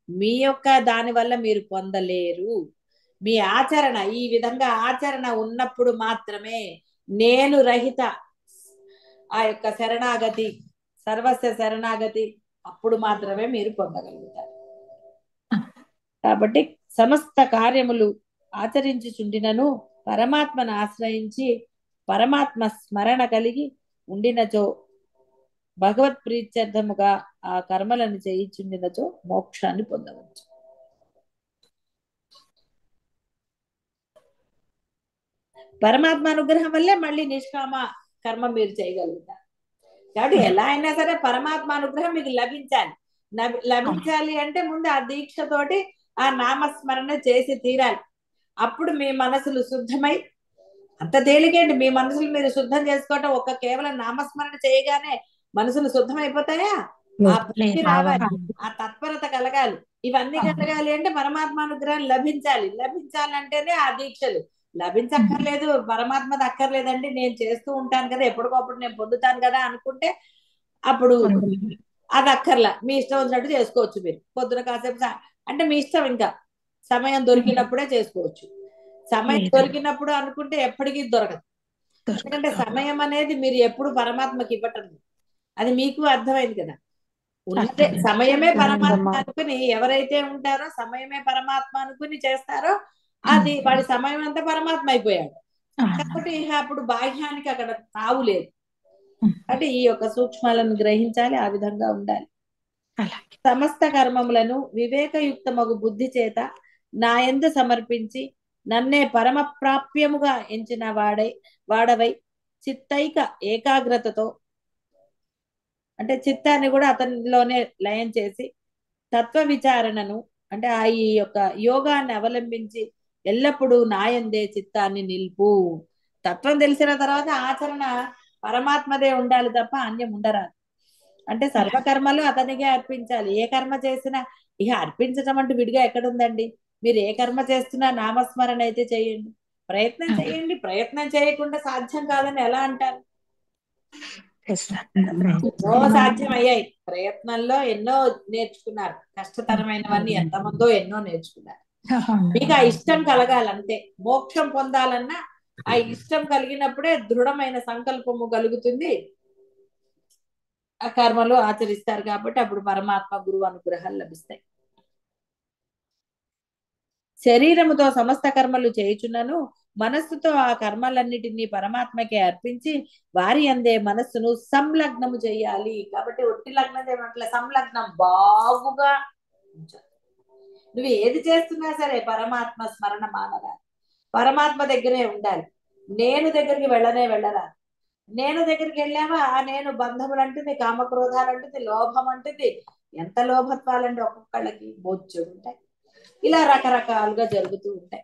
మీ యొక్క దాని వల్ల మీరు పొందలేరు. మీ ఆచరణ ఈ విధంగా ఆచరణ ఉన్నప్పుడు మాత్రమే నేను రహిత ఆ యొక్క శరణాగతి, సర్వస్వ శరణాగతి, అప్పుడు మాత్రమే మీరు పొందగలుగుతారు. కాబట్టి సమస్త కార్యములు ఆచరించుచుండినను పరమాత్మను ఆశ్రయించి పరమాత్మ స్మరణ కలిగి ఉండినచో, భగవత్ ప్రీత్యర్థముగా ఆ కర్మలను చేయించుండినచో మోక్షాన్ని పొందవచ్చు. పరమాత్మ అనుగ్రహం వల్లే మళ్ళీ నిష్కామ కర్మ మీరు చేయగలుగుతారు. కాబట్టి ఎలా అయినా సరే పరమాత్మ అనుగ్రహం మీకు లభించాలి. లభించాలి అంటే ముందు ఆ దీక్షతోటి ఆ నామస్మరణ చేసి తీరాలి. అప్పుడు మీ మనసులు శుద్ధమై, అంత తేలికేంటి మీ మనసులు మీరు శుద్ధం చేసుకోవటం, ఒక్క కేవలం నామస్మరణ చేయగానే మనసులు శుద్ధమైపోతాయా? ఆ భక్తి రావాలి, ఆ తత్పరత కలగాలి. ఇవన్నీ కలగాలి అంటే పరమాత్మ అనుగ్రహం లభించాలి. లభించాలంటేనే ఆ దీక్షలు. లభించక్కర్లేదు, పరమాత్మది అక్కర్లేదండి, నేను చేస్తూ ఉంటాను కదా, ఎప్పటికప్పుడు నేను పొందుతాను కదా అనుకుంటే అప్పుడు అది అక్కర్లా. మీ ఇష్టం వచ్చినట్టు చేసుకోవచ్చు. మీరు పొద్దున కాసేపు అంటే మీ ఇష్టం, ఇంకా సమయం దొరికినప్పుడే చేసుకోవచ్చు. సమయం దొరికినప్పుడు అనుకుంటే ఎప్పటికీ దొరకదు. ఎందుకంటే సమయం అనేది మీరు ఎప్పుడు పరమాత్మకి ఇవ్వటం, అది మీకు అర్థమైంది కదా. ఉన్నదే సమయమే పరమాత్మ అనుకుని ఎవరైతే ఉంటారో, సమయమే పరమాత్మ అనుకుని చేస్తారో, అది వాడి సమయం అంతా పరమాత్మ అయిపోయాడు. కాబట్టి అప్పుడు బాహ్యానికి అక్కడ తావు లేదు. అంటే ఈ యొక్క సూక్ష్మాలను గ్రహించాలి, ఆ విధంగా ఉండాలి. సమస్త కర్మములను వివేకయుక్తమగు బుద్ధి చేత నా యందు సమర్పించి నన్నే పరమ ప్రాప్యముగా ఎంచిన వాడవై చిత్తైక ఏకాగ్రతతో, అంటే చిత్తాన్ని కూడా అతనిలోనే లయం చేసి తత్వ విచారణను, అంటే ఆ ఈ యొక్క యోగాన్ని అవలంబించి ఎల్లప్పుడూ నాయందే చిత్తాన్ని నిలుపు. తత్వం తెలిసిన తర్వాత ఆచరణ పరమాత్మదే ఉండాలి తప్ప అన్యం ఉండరాదు. అంటే సర్వకర్మలు అతనికే అర్పించాలి. ఏ కర్మ చేసినా ఇక అర్పించడం అంటూ విడిగా ఎక్కడుందండి? మీరు ఏ కర్మ చేస్తున్నా నామస్మరణ అయితే చేయండి, ప్రయత్నం చేయండి. ప్రయత్నం చేయకుండా సాధ్యం కాదని ఎలా అంటారు? ఎన్నో సాధ్యం అయ్యాయి. ప్రయత్నంలో ఎన్నో నేర్చుకున్నారు. కష్టతరమైనవన్నీ ఎంతమందో ఎన్నో నేర్చుకున్నారు. మీకు ఆ ఇష్టం కలగాలంతే. మోక్షం పొందాలన్నా ఆ ఇష్టం కలిగినప్పుడే దృఢమైన సంకల్పము కలుగుతుంది. ఆ కర్మలు ఆచరిస్తారు కాబట్టి అప్పుడు పరమాత్మ గురువు అనుగ్రహాలు లభిస్తాయి. శరీరముతో సమస్త కర్మలు చేయుచున్నను మనస్సుతో ఆ కర్మలన్నిటినీ పరమాత్మకే అర్పించి వారి అందే మనస్సును సంలగ్నము చేయాలి. కాబట్టి ఒట్టి లగ్నం చేయమట్ల సంలగ్నం బాగుగా ఉంచాలి. నువ్వు ఏది చేస్తున్నా సరే పరమాత్మ స్మరణ మానరా. పరమాత్మ దగ్గరే ఉండాలి. నేను దగ్గరికి వెళ్ళరా. నేను దగ్గరికి వెళ్ళావా ఆ నేను బంధములు అంటుంది, కామక్రోధాలు అంటుంది, లోభం అంటుంది. ఎంత లోభత్వాలండి ఒక్కొక్కళ్ళకి బొచ్చుడు ఉంటాయి. ఇలా రకరకాలుగా జరుగుతూ ఉంటాయి.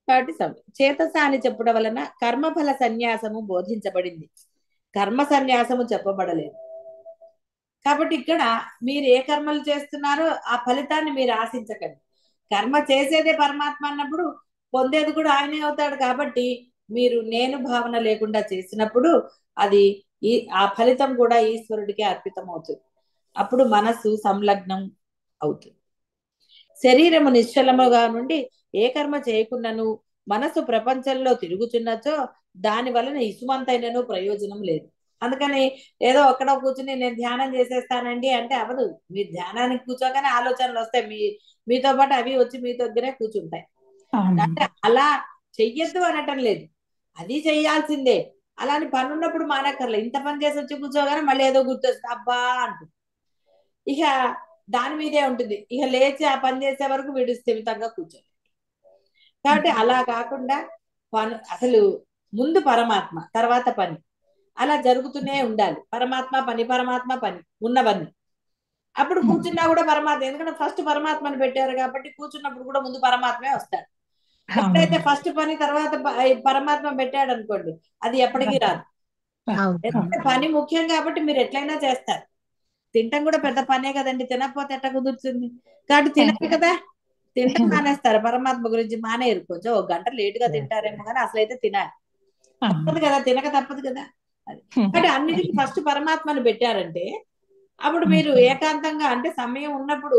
కాబట్టి చేతస అని చెప్పడం వలన కర్మఫల సన్యాసము బోధించబడింది, కర్మ సన్యాసము చెప్పబడలేదు. కాబట్టి ఇక్కడ మీరు ఏ కర్మలు చేస్తున్నారో ఆ ఫలితాన్ని మీరు ఆశించకండి. కర్మ చేసేదే పరమాత్మ అన్నప్పుడు పొందేది కూడా ఆయనే అవుతాడు. కాబట్టి మీరు నేను భావన లేకుండా చేసినప్పుడు అది ఆ ఫలితం కూడా ఈశ్వరుడికి అర్పితం అవుతుంది. అప్పుడు మనస్సు సంలగ్నం అవుతుంది. శరీరము నిశ్చలముగా నుండి ఏ కర్మ చేయకున్నను మనసు ప్రపంచంలో తిరుగుచున్నచో దాని వలన ఇసుమంతైనను ప్రయోజనం లేదు. అందుకని ఏదో ఒక్కడ కూర్చుని నేను ధ్యానం చేసేస్తానండి అంటే అవదు. మీరు ధ్యానానికి కూర్చోగానే ఆలోచనలు వస్తాయి. మీతో పాటు అవి వచ్చి మీ దగ్గరే కూర్చుంటాయి. అంటే అలా చెయ్యొద్దు అనటం లేదు, అది చెయ్యాల్సిందే. అలాని పని ఉన్నప్పుడు మానక్కర్లే. ఇంత పని చేసి వచ్చి కూర్చోగానే మళ్ళీ ఏదో గుర్తొస్తుంది, అబ్బా అంటు ఇక దాని మీదే ఉంటుంది. ఇక లేచి ఆ పని చేసే వరకు వీడు స్థిమితంగా కూర్చోండి. కాబట్టి అలా కాకుండా పని అసలు ముందు పరమాత్మ తర్వాత పని అలా జరుగుతూనే ఉండాలి. పరమాత్మ పని పరమాత్మ పని ఉన్నవన్నీ. అప్పుడు కూర్చున్నా కూడా పరమాత్మ, ఎందుకంటే ఫస్ట్ పరమాత్మని పెట్టారు కాబట్టి కూర్చున్నప్పుడు కూడా ముందు పరమాత్మే వస్తాడు. ఎప్పుడైతే ఫస్ట్ పని తర్వాత పరమాత్మ పెట్టాడు అనుకోండి అది ఎప్పటికీ రాదు. ఎందుకంటే పని ముఖ్యం కాబట్టి మీరు ఎట్లయినా చేస్తారు. తింటం కూడా పెద్ద పనే కదండి, తినకపోతే ఎట్ట కుదురుతుంది? కాబట్టి తినాలి కదా, తింటం మానేస్తారు. పరమాత్మ గురించి మానేరు. కొంచెం ఒక గంట లేటుగా తింటారేమో కానీ అసలైతే తినాలి. తప్పదు కదా, తినక తప్పదు కదా. అది కాబట్టి అన్నిటికీ ఫస్ట్ పరమాత్మని పెట్టారంటే అప్పుడు మీరు ఏకాంతంగా అంటే సమయం ఉన్నప్పుడు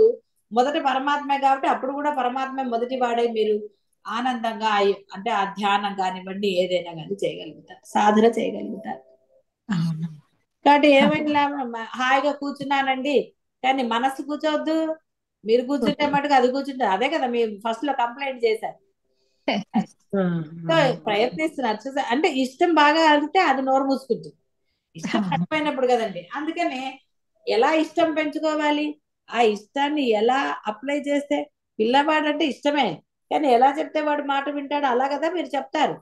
మొదట పరమాత్మే కాబట్టి అప్పుడు కూడా పరమాత్మ మొదటి వాడే మీరు ఆనందంగా అంటే ఆ ధ్యానం కానివ్వండి ఏదైనా కానీ చేయగలుగుతారు, సాధన చేయగలుగుతారు. కాబట్టి ఏమైనా హాయిగా కూర్చున్నానండి కానీ మనస్సు కూర్చోవద్దు. మీరు కూర్చుంటే మటుకు అది కూర్చుంటే అదే కదా మీరు ఫస్ట్ లో కంప్లైంట్ చేశారు. ప్రయత్నిస్తున్నారు చూసా. అంటే ఇష్టం బాగా అంటే అది నోరు మూసుకుంటుంది. ఇష్టం తక్కువైనప్పుడు కదండి. అందుకనే ఎలా ఇష్టం పెంచుకోవాలి, ఆ ఇష్టాన్ని ఎలా అప్లై చేస్తే, పిల్లవాడంటే ఇష్టమే కానీ ఎలా చెప్తే వాడు మాట వింటాడు అలా కదా మీరు చెప్తారు.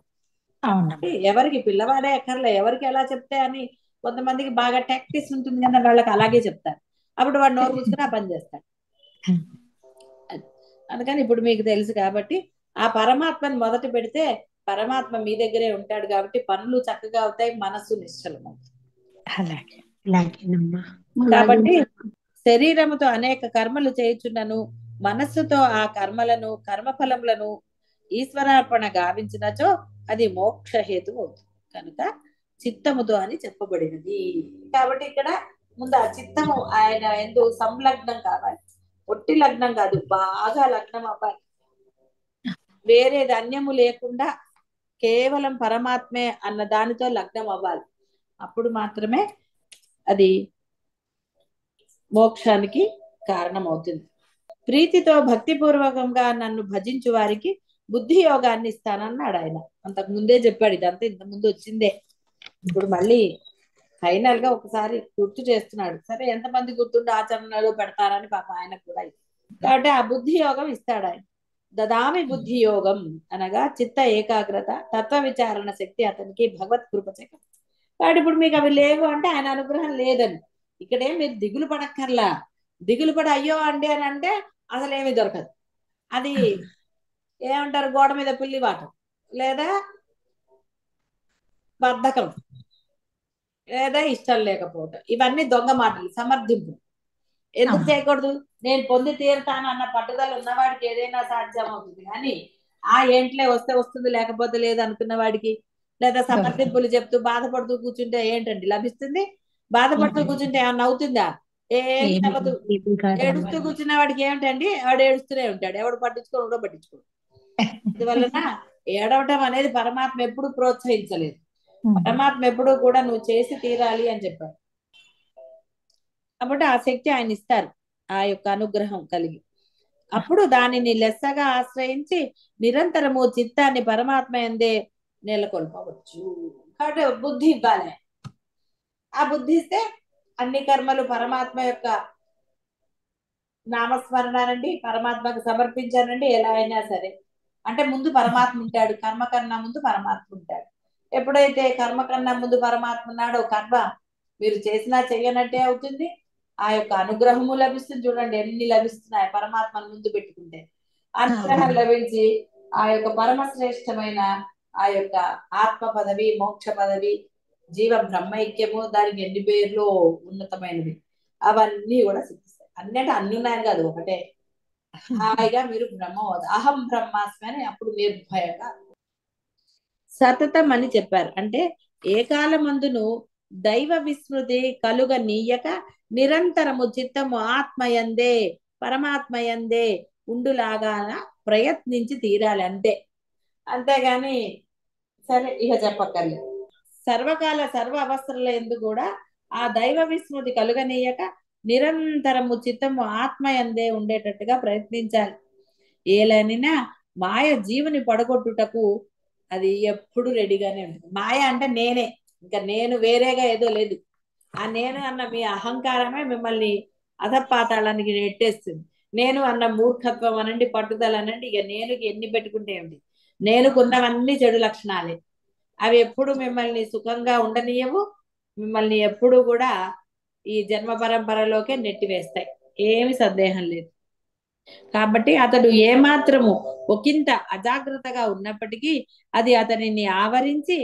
ఎవరికి పిల్లవాడే ఎక్కర్లే, ఎవరికి ఎలా చెప్తే అని కొంతమందికి బాగా టాక్టిస్ ఉంటుంది కదా, వాళ్ళకి అలాగే చెప్తారు. అప్పుడు వాడు నోరు మూసుకుని ఆ పని చేస్తాడు. అందుకని ఇప్పుడు మీకు తెలుసు కాబట్టి ఆ పరమాత్మని మొదట పెడితే పరమాత్మ మీ దగ్గరే ఉంటాడు కాబట్టి పనులు చక్కగా అవుతాయి, మనస్సు నిశ్చలం అవుతుంది. కాబట్టి శరీరముతో అనేక కర్మలు చేయుచున్నను మనస్సుతో ఆ కర్మలను కర్మఫలములను ఈశ్వరార్పణ గావించినచో అది మోక్ష హేతు అవుతుంది. కనుక చిత్తముతో అని చెప్పబడినది. కాబట్టి ఇక్కడ ముందు ఆ చిత్తము ఆయన ఎందు సంలగ్నం కావాలి. ఒట్టి లగ్నం కాదు, బాగా లగ్నం అవ్వాలి. వేరేది అన్యము లేకుండా కేవలం పరమాత్మే అన్న దానితో లగ్నం అవ్వాలి. అప్పుడు మాత్రమే అది మోక్షానికి కారణమవుతుంది. ప్రీతితో భక్తిపూర్వకంగా నన్ను భజించు వారికి బుద్ధి యోగాన్ని ఇస్తానన్నాడు ఆయన. అంతకు ముందే చెప్పాడు, ఇదంతా ఇంత ముందు వచ్చిందే. ఇప్పుడు మళ్ళీ ఫైనల్ గా ఒకసారి గుర్తు చేస్తున్నాడు. సరే ఎంతమంది గుర్తుండి ఆచరణలో పెడతారని పాప ఆయన కూడా. కాబట్టి ఆ బుద్ధి యోగం ఇస్తాడు ఆయన. దదామి బుద్ధి యోగం అనగా చిత్త ఏకాగ్రత, తత్వ విచారణ శక్తి అతనికి భగవత్ కృప కాబట్టి ఇప్పుడు మీకు అవి లేవు అంటే ఆయన అనుగ్రహం లేదని. ఇక్కడే మీరు దిగులు పడక్కర్లా. దిగులు పడి అయ్యో అండి అని అంటే అసలు ఏమీ దొరకదు. అది ఏమంటారు, గోడ మీద పుల్లి వాటం, లేదా బద్ధకం, లేదా ఇష్టం లేకపోవటం. ఇవన్నీ దొంగ మాటలు, సమర్థింపు. ఎందుకు చేయకూడదు? నేను పొంది తీరుతాను అన్న పట్టుదల ఉన్నవాడికి ఏదైనా సాధ్యం అవుతుంది. కానీ ఆ ఏంట్లే వస్తే వస్తుంది లేకపోతే లేదు అనుకున్న వాడికి, లేదా సమర్థింపులు చెప్తూ బాధపడుతూ కూర్చుంటే ఏంటండి లభిస్తుంది? బాధపడుతూ కూర్చుంటే ఏమన్నా అవుతుందా? ఏం అవ్వదు. ఏడుస్తూ కూర్చున్న వాడికి ఏమిటండి, వాడు ఏడుస్తూనే ఉంటాడు. ఎవడు పట్టించుకోడు, కూడా పట్టించుకోడు. అందువలన ఏడవటం అనేది పరమాత్మ ఎప్పుడు ప్రోత్సహించలేదు. పరమాత్మ ఎప్పుడు కూడా నువ్వు చేసి తీరాలి అని చెప్పాడు. కాబట్టి ఆ శక్తి ఆయన ఇస్తారు, ఆ యొక్క అనుగ్రహం కలిగి. అప్పుడు దానిని లెస్సగా ఆశ్రయించి నిరంతరము చిత్తాన్ని పరమాత్మ యందే నెలకొల్పవచ్చు. కాబట్టి బుద్ధి ఇవ్వాలి. ఆ బుద్ధి ఇస్తే అన్ని కర్మలు పరమాత్మ యొక్క నామస్మరణానండి, పరమాత్మకు సమర్పించానండి. ఎలా అయినా సరే అంటే ముందు పరమాత్మ ఉంటాడు, కర్మ కన్నా ముందు పరమాత్మ ఉంటాడు. ఎప్పుడైతే కర్మ కన్నా ముందు పరమాత్మ ఉన్నాడో కర్మ మీరు చేసినా చెయ్యనట్టే అవుతుంది. ఆ యొక్క అనుగ్రహము లభిస్తుంది. చూడండి ఎన్ని లభిస్తున్నాయి పరమాత్మను ముందు పెట్టుకుంటే. అనుగ్రహం లభించి ఆ యొక్క పరమ శ్రేష్టమైన ఆ యొక్క ఆత్మ పదవి, మోక్ష పదవి, జీవ బ్రహ్మైక్యము, దానికి ఎన్ని పేర్లు ఉన్నతమైనవి, అవన్నీ కూడా సిద్ధిస్తాయి. అన్నిటి అన్ని ఉన్నాయని కాదు, ఒకటే. హాయిగా మీరు బ్రహ్మ అహం బ్రహ్మాస్మి అని అప్పుడు నిర్భయంగా సతతం అని చెప్పారు. అంటే ఏ కాలమందును దైవ విస్మృతి కలుగ నీయక నిరంతరము చిత్తము ఆత్మయందే పరమాత్మయందే ఉండులాగాన ప్రయత్నించి తీరాలి అంతే. అంతేగాని సరే ఇక చెప్పక్కర్లేదు. సర్వకాల సర్వ అవస్థల ఎందు కూడా ఆ దైవ విస్మృతి కలుగనీయక నిరంతరము చిత్తము ఆత్మయందే ఉండేటట్టుగా ప్రయత్నించాలి. ఏలనినా మాయ జీవుని పడగొట్టుటకు అది ఎప్పుడు రెడీగానే ఉంటుంది. మాయ అంటే నేనే, ఇంకా నేను వేరేగా ఏదో లేదు. ఆ నేను అన్న మీ అహంకారమే మిమ్మల్ని అధపాతాళానికి నెట్టేస్తుంది. నేను అన్న మూర్ఖత్వం అనండి, పట్టుదల అనండి, ఇక నేనుకి ఎన్ని పెట్టుకుంటే ఏమిటి. నేనుకున్నవన్నీ చెడు లక్షణాలే. అవి ఎప్పుడు మిమ్మల్ని సుఖంగా ఉండనీయవు. మిమ్మల్ని ఎప్పుడు కూడా ఈ జన్మ పరంపరలోకే నెట్టివేస్తాయి. ఏమి సందేహం లేదు. కాబట్టి అతడు ఏమాత్రము ఒకంత అజాగ్రత్తగా ఉన్నప్పటికీ అది అతనిని ఆవరించి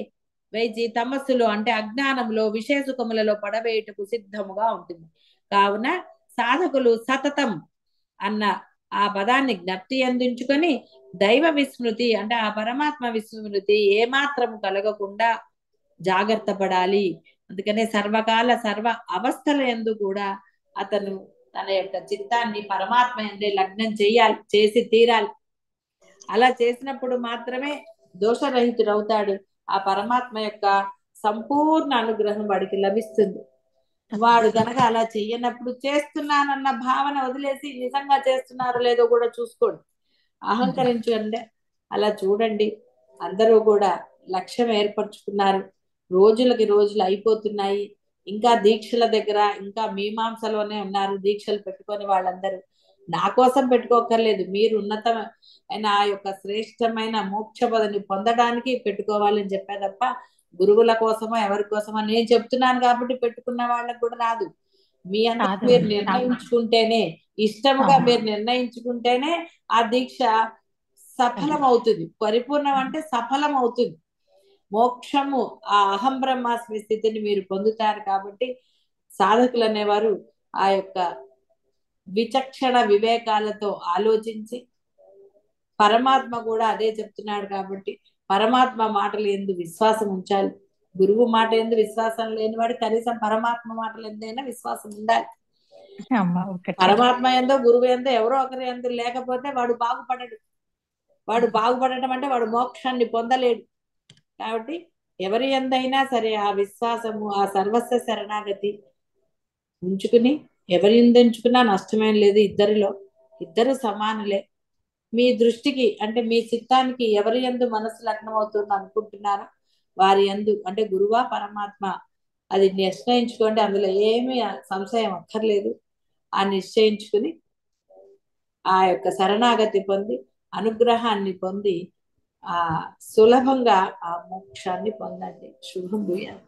వేచి తమస్సులో అంటే అజ్ఞానంలో విషయసుఖములలో పడవేయుటకు సిద్ధముగా ఉంటుంది. కావున సాధకులు సతతం అన్న ఆ పదాన్ని జ్ఞప్తి అందించుకొని దైవ విస్మృతి అంటే ఆ పరమాత్మ విస్మృతి ఏమాత్రం కలగకుండా జాగ్రత్త పడాలి. అందుకనే సర్వకాల సర్వ అవస్థల యందు కూడా అతను తన యొక్క చిత్తాన్ని పరమాత్మ యందే లగ్నం చేసి తీరాలి. అలా చేసినప్పుడు మాత్రమే దోషరహితుడవుతాడు. ఆ పరమాత్మ యొక్క సంపూర్ణ అనుగ్రహం వాడికి లభిస్తుంది. వాడు గనక అలా చెయ్యనప్పుడు చేస్తున్నానన్న భావన వదిలేసి నిజంగా చేస్తున్నారో లేదో కూడా చూసుకోండి. అహంకరించండి. అలా చూడండి. అందరూ కూడా లక్ష్యం ఏర్పరచుకున్నారు. రోజులకి రోజులు అయిపోతున్నాయి. ఇంకా దీక్షల దగ్గర ఇంకా మీమాంసలోనే ఉన్నారు. దీక్షలు పెట్టుకొని వాళ్ళందరూ నా కోసం పెట్టుకోకర్లేదు. మీరు ఉన్నతమైన ఆ యొక్క శ్రేష్టమైన మోక్ష పదవిని పొందడానికి పెట్టుకోవాలని చెప్పా తప్ప గురువుల కోసమో ఎవరి కోసమో నేను చెప్తున్నాను కాబట్టి పెట్టుకున్న వాళ్ళకు కూడా రాదు. మీ అందరూ మీరు నిర్ణయించుకుంటేనే, ఇష్టముగా మీరు నిర్ణయించుకుంటేనే ఆ దీక్ష సఫలం అవుతుంది. పరిపూర్ణం అంటే సఫలం అవుతుంది. మోక్షము ఆ అహం బ్రహ్మాస్మి స్థితిని మీరు పొందుతారు. కాబట్టి సాధకులు అనేవారు ఆ యొక్క విచక్షణ వివేకాలతో ఆలోచించి, పరమాత్మ కూడా అదే చెప్తున్నాడు కాబట్టి పరమాత్మ మాటలు ఎందు విశ్వాసం ఉంచాలి. గురువు మాట ఎందు విశ్వాసం లేనివాడు కనీసం పరమాత్మ మాటలు ఎందైనా విశ్వాసం ఉండాలి. పరమాత్మ ఎందో గురువు ఎందో ఎవరో ఒకరి ఎందు లేకపోతే వాడు బాగుపడడు. వాడు బాగుపడటం అంటే వాడు మోక్షాన్ని పొందలేడు. కాబట్టి ఎవరి ఎందైనా సరే ఆ విశ్వాసము, ఆ సర్వస్వ శరణాగతి ఉంచుకుని ఎవరి ఎంచుకున్నా నష్టమేం లేదు. ఇద్దరు సమానులే. మీ దృష్టికి అంటే మీ చిత్తానికి ఎవరి యందు మనసు లగ్నం అవుతుంది అనుకుంటున్నారో వారి యందు అంటే గురువా పరమాత్మ అది నిశ్చయించుకోండి. అందులో ఏమీ సంశయం అక్కర్లేదు. ఆ నిశ్చయించుకుని ఆ యొక్క శరణాగతి పొంది అనుగ్రహాన్ని పొంది ఆ సులభంగా ఆ మోక్షాన్ని పొందండి. శుభం భూయాత్.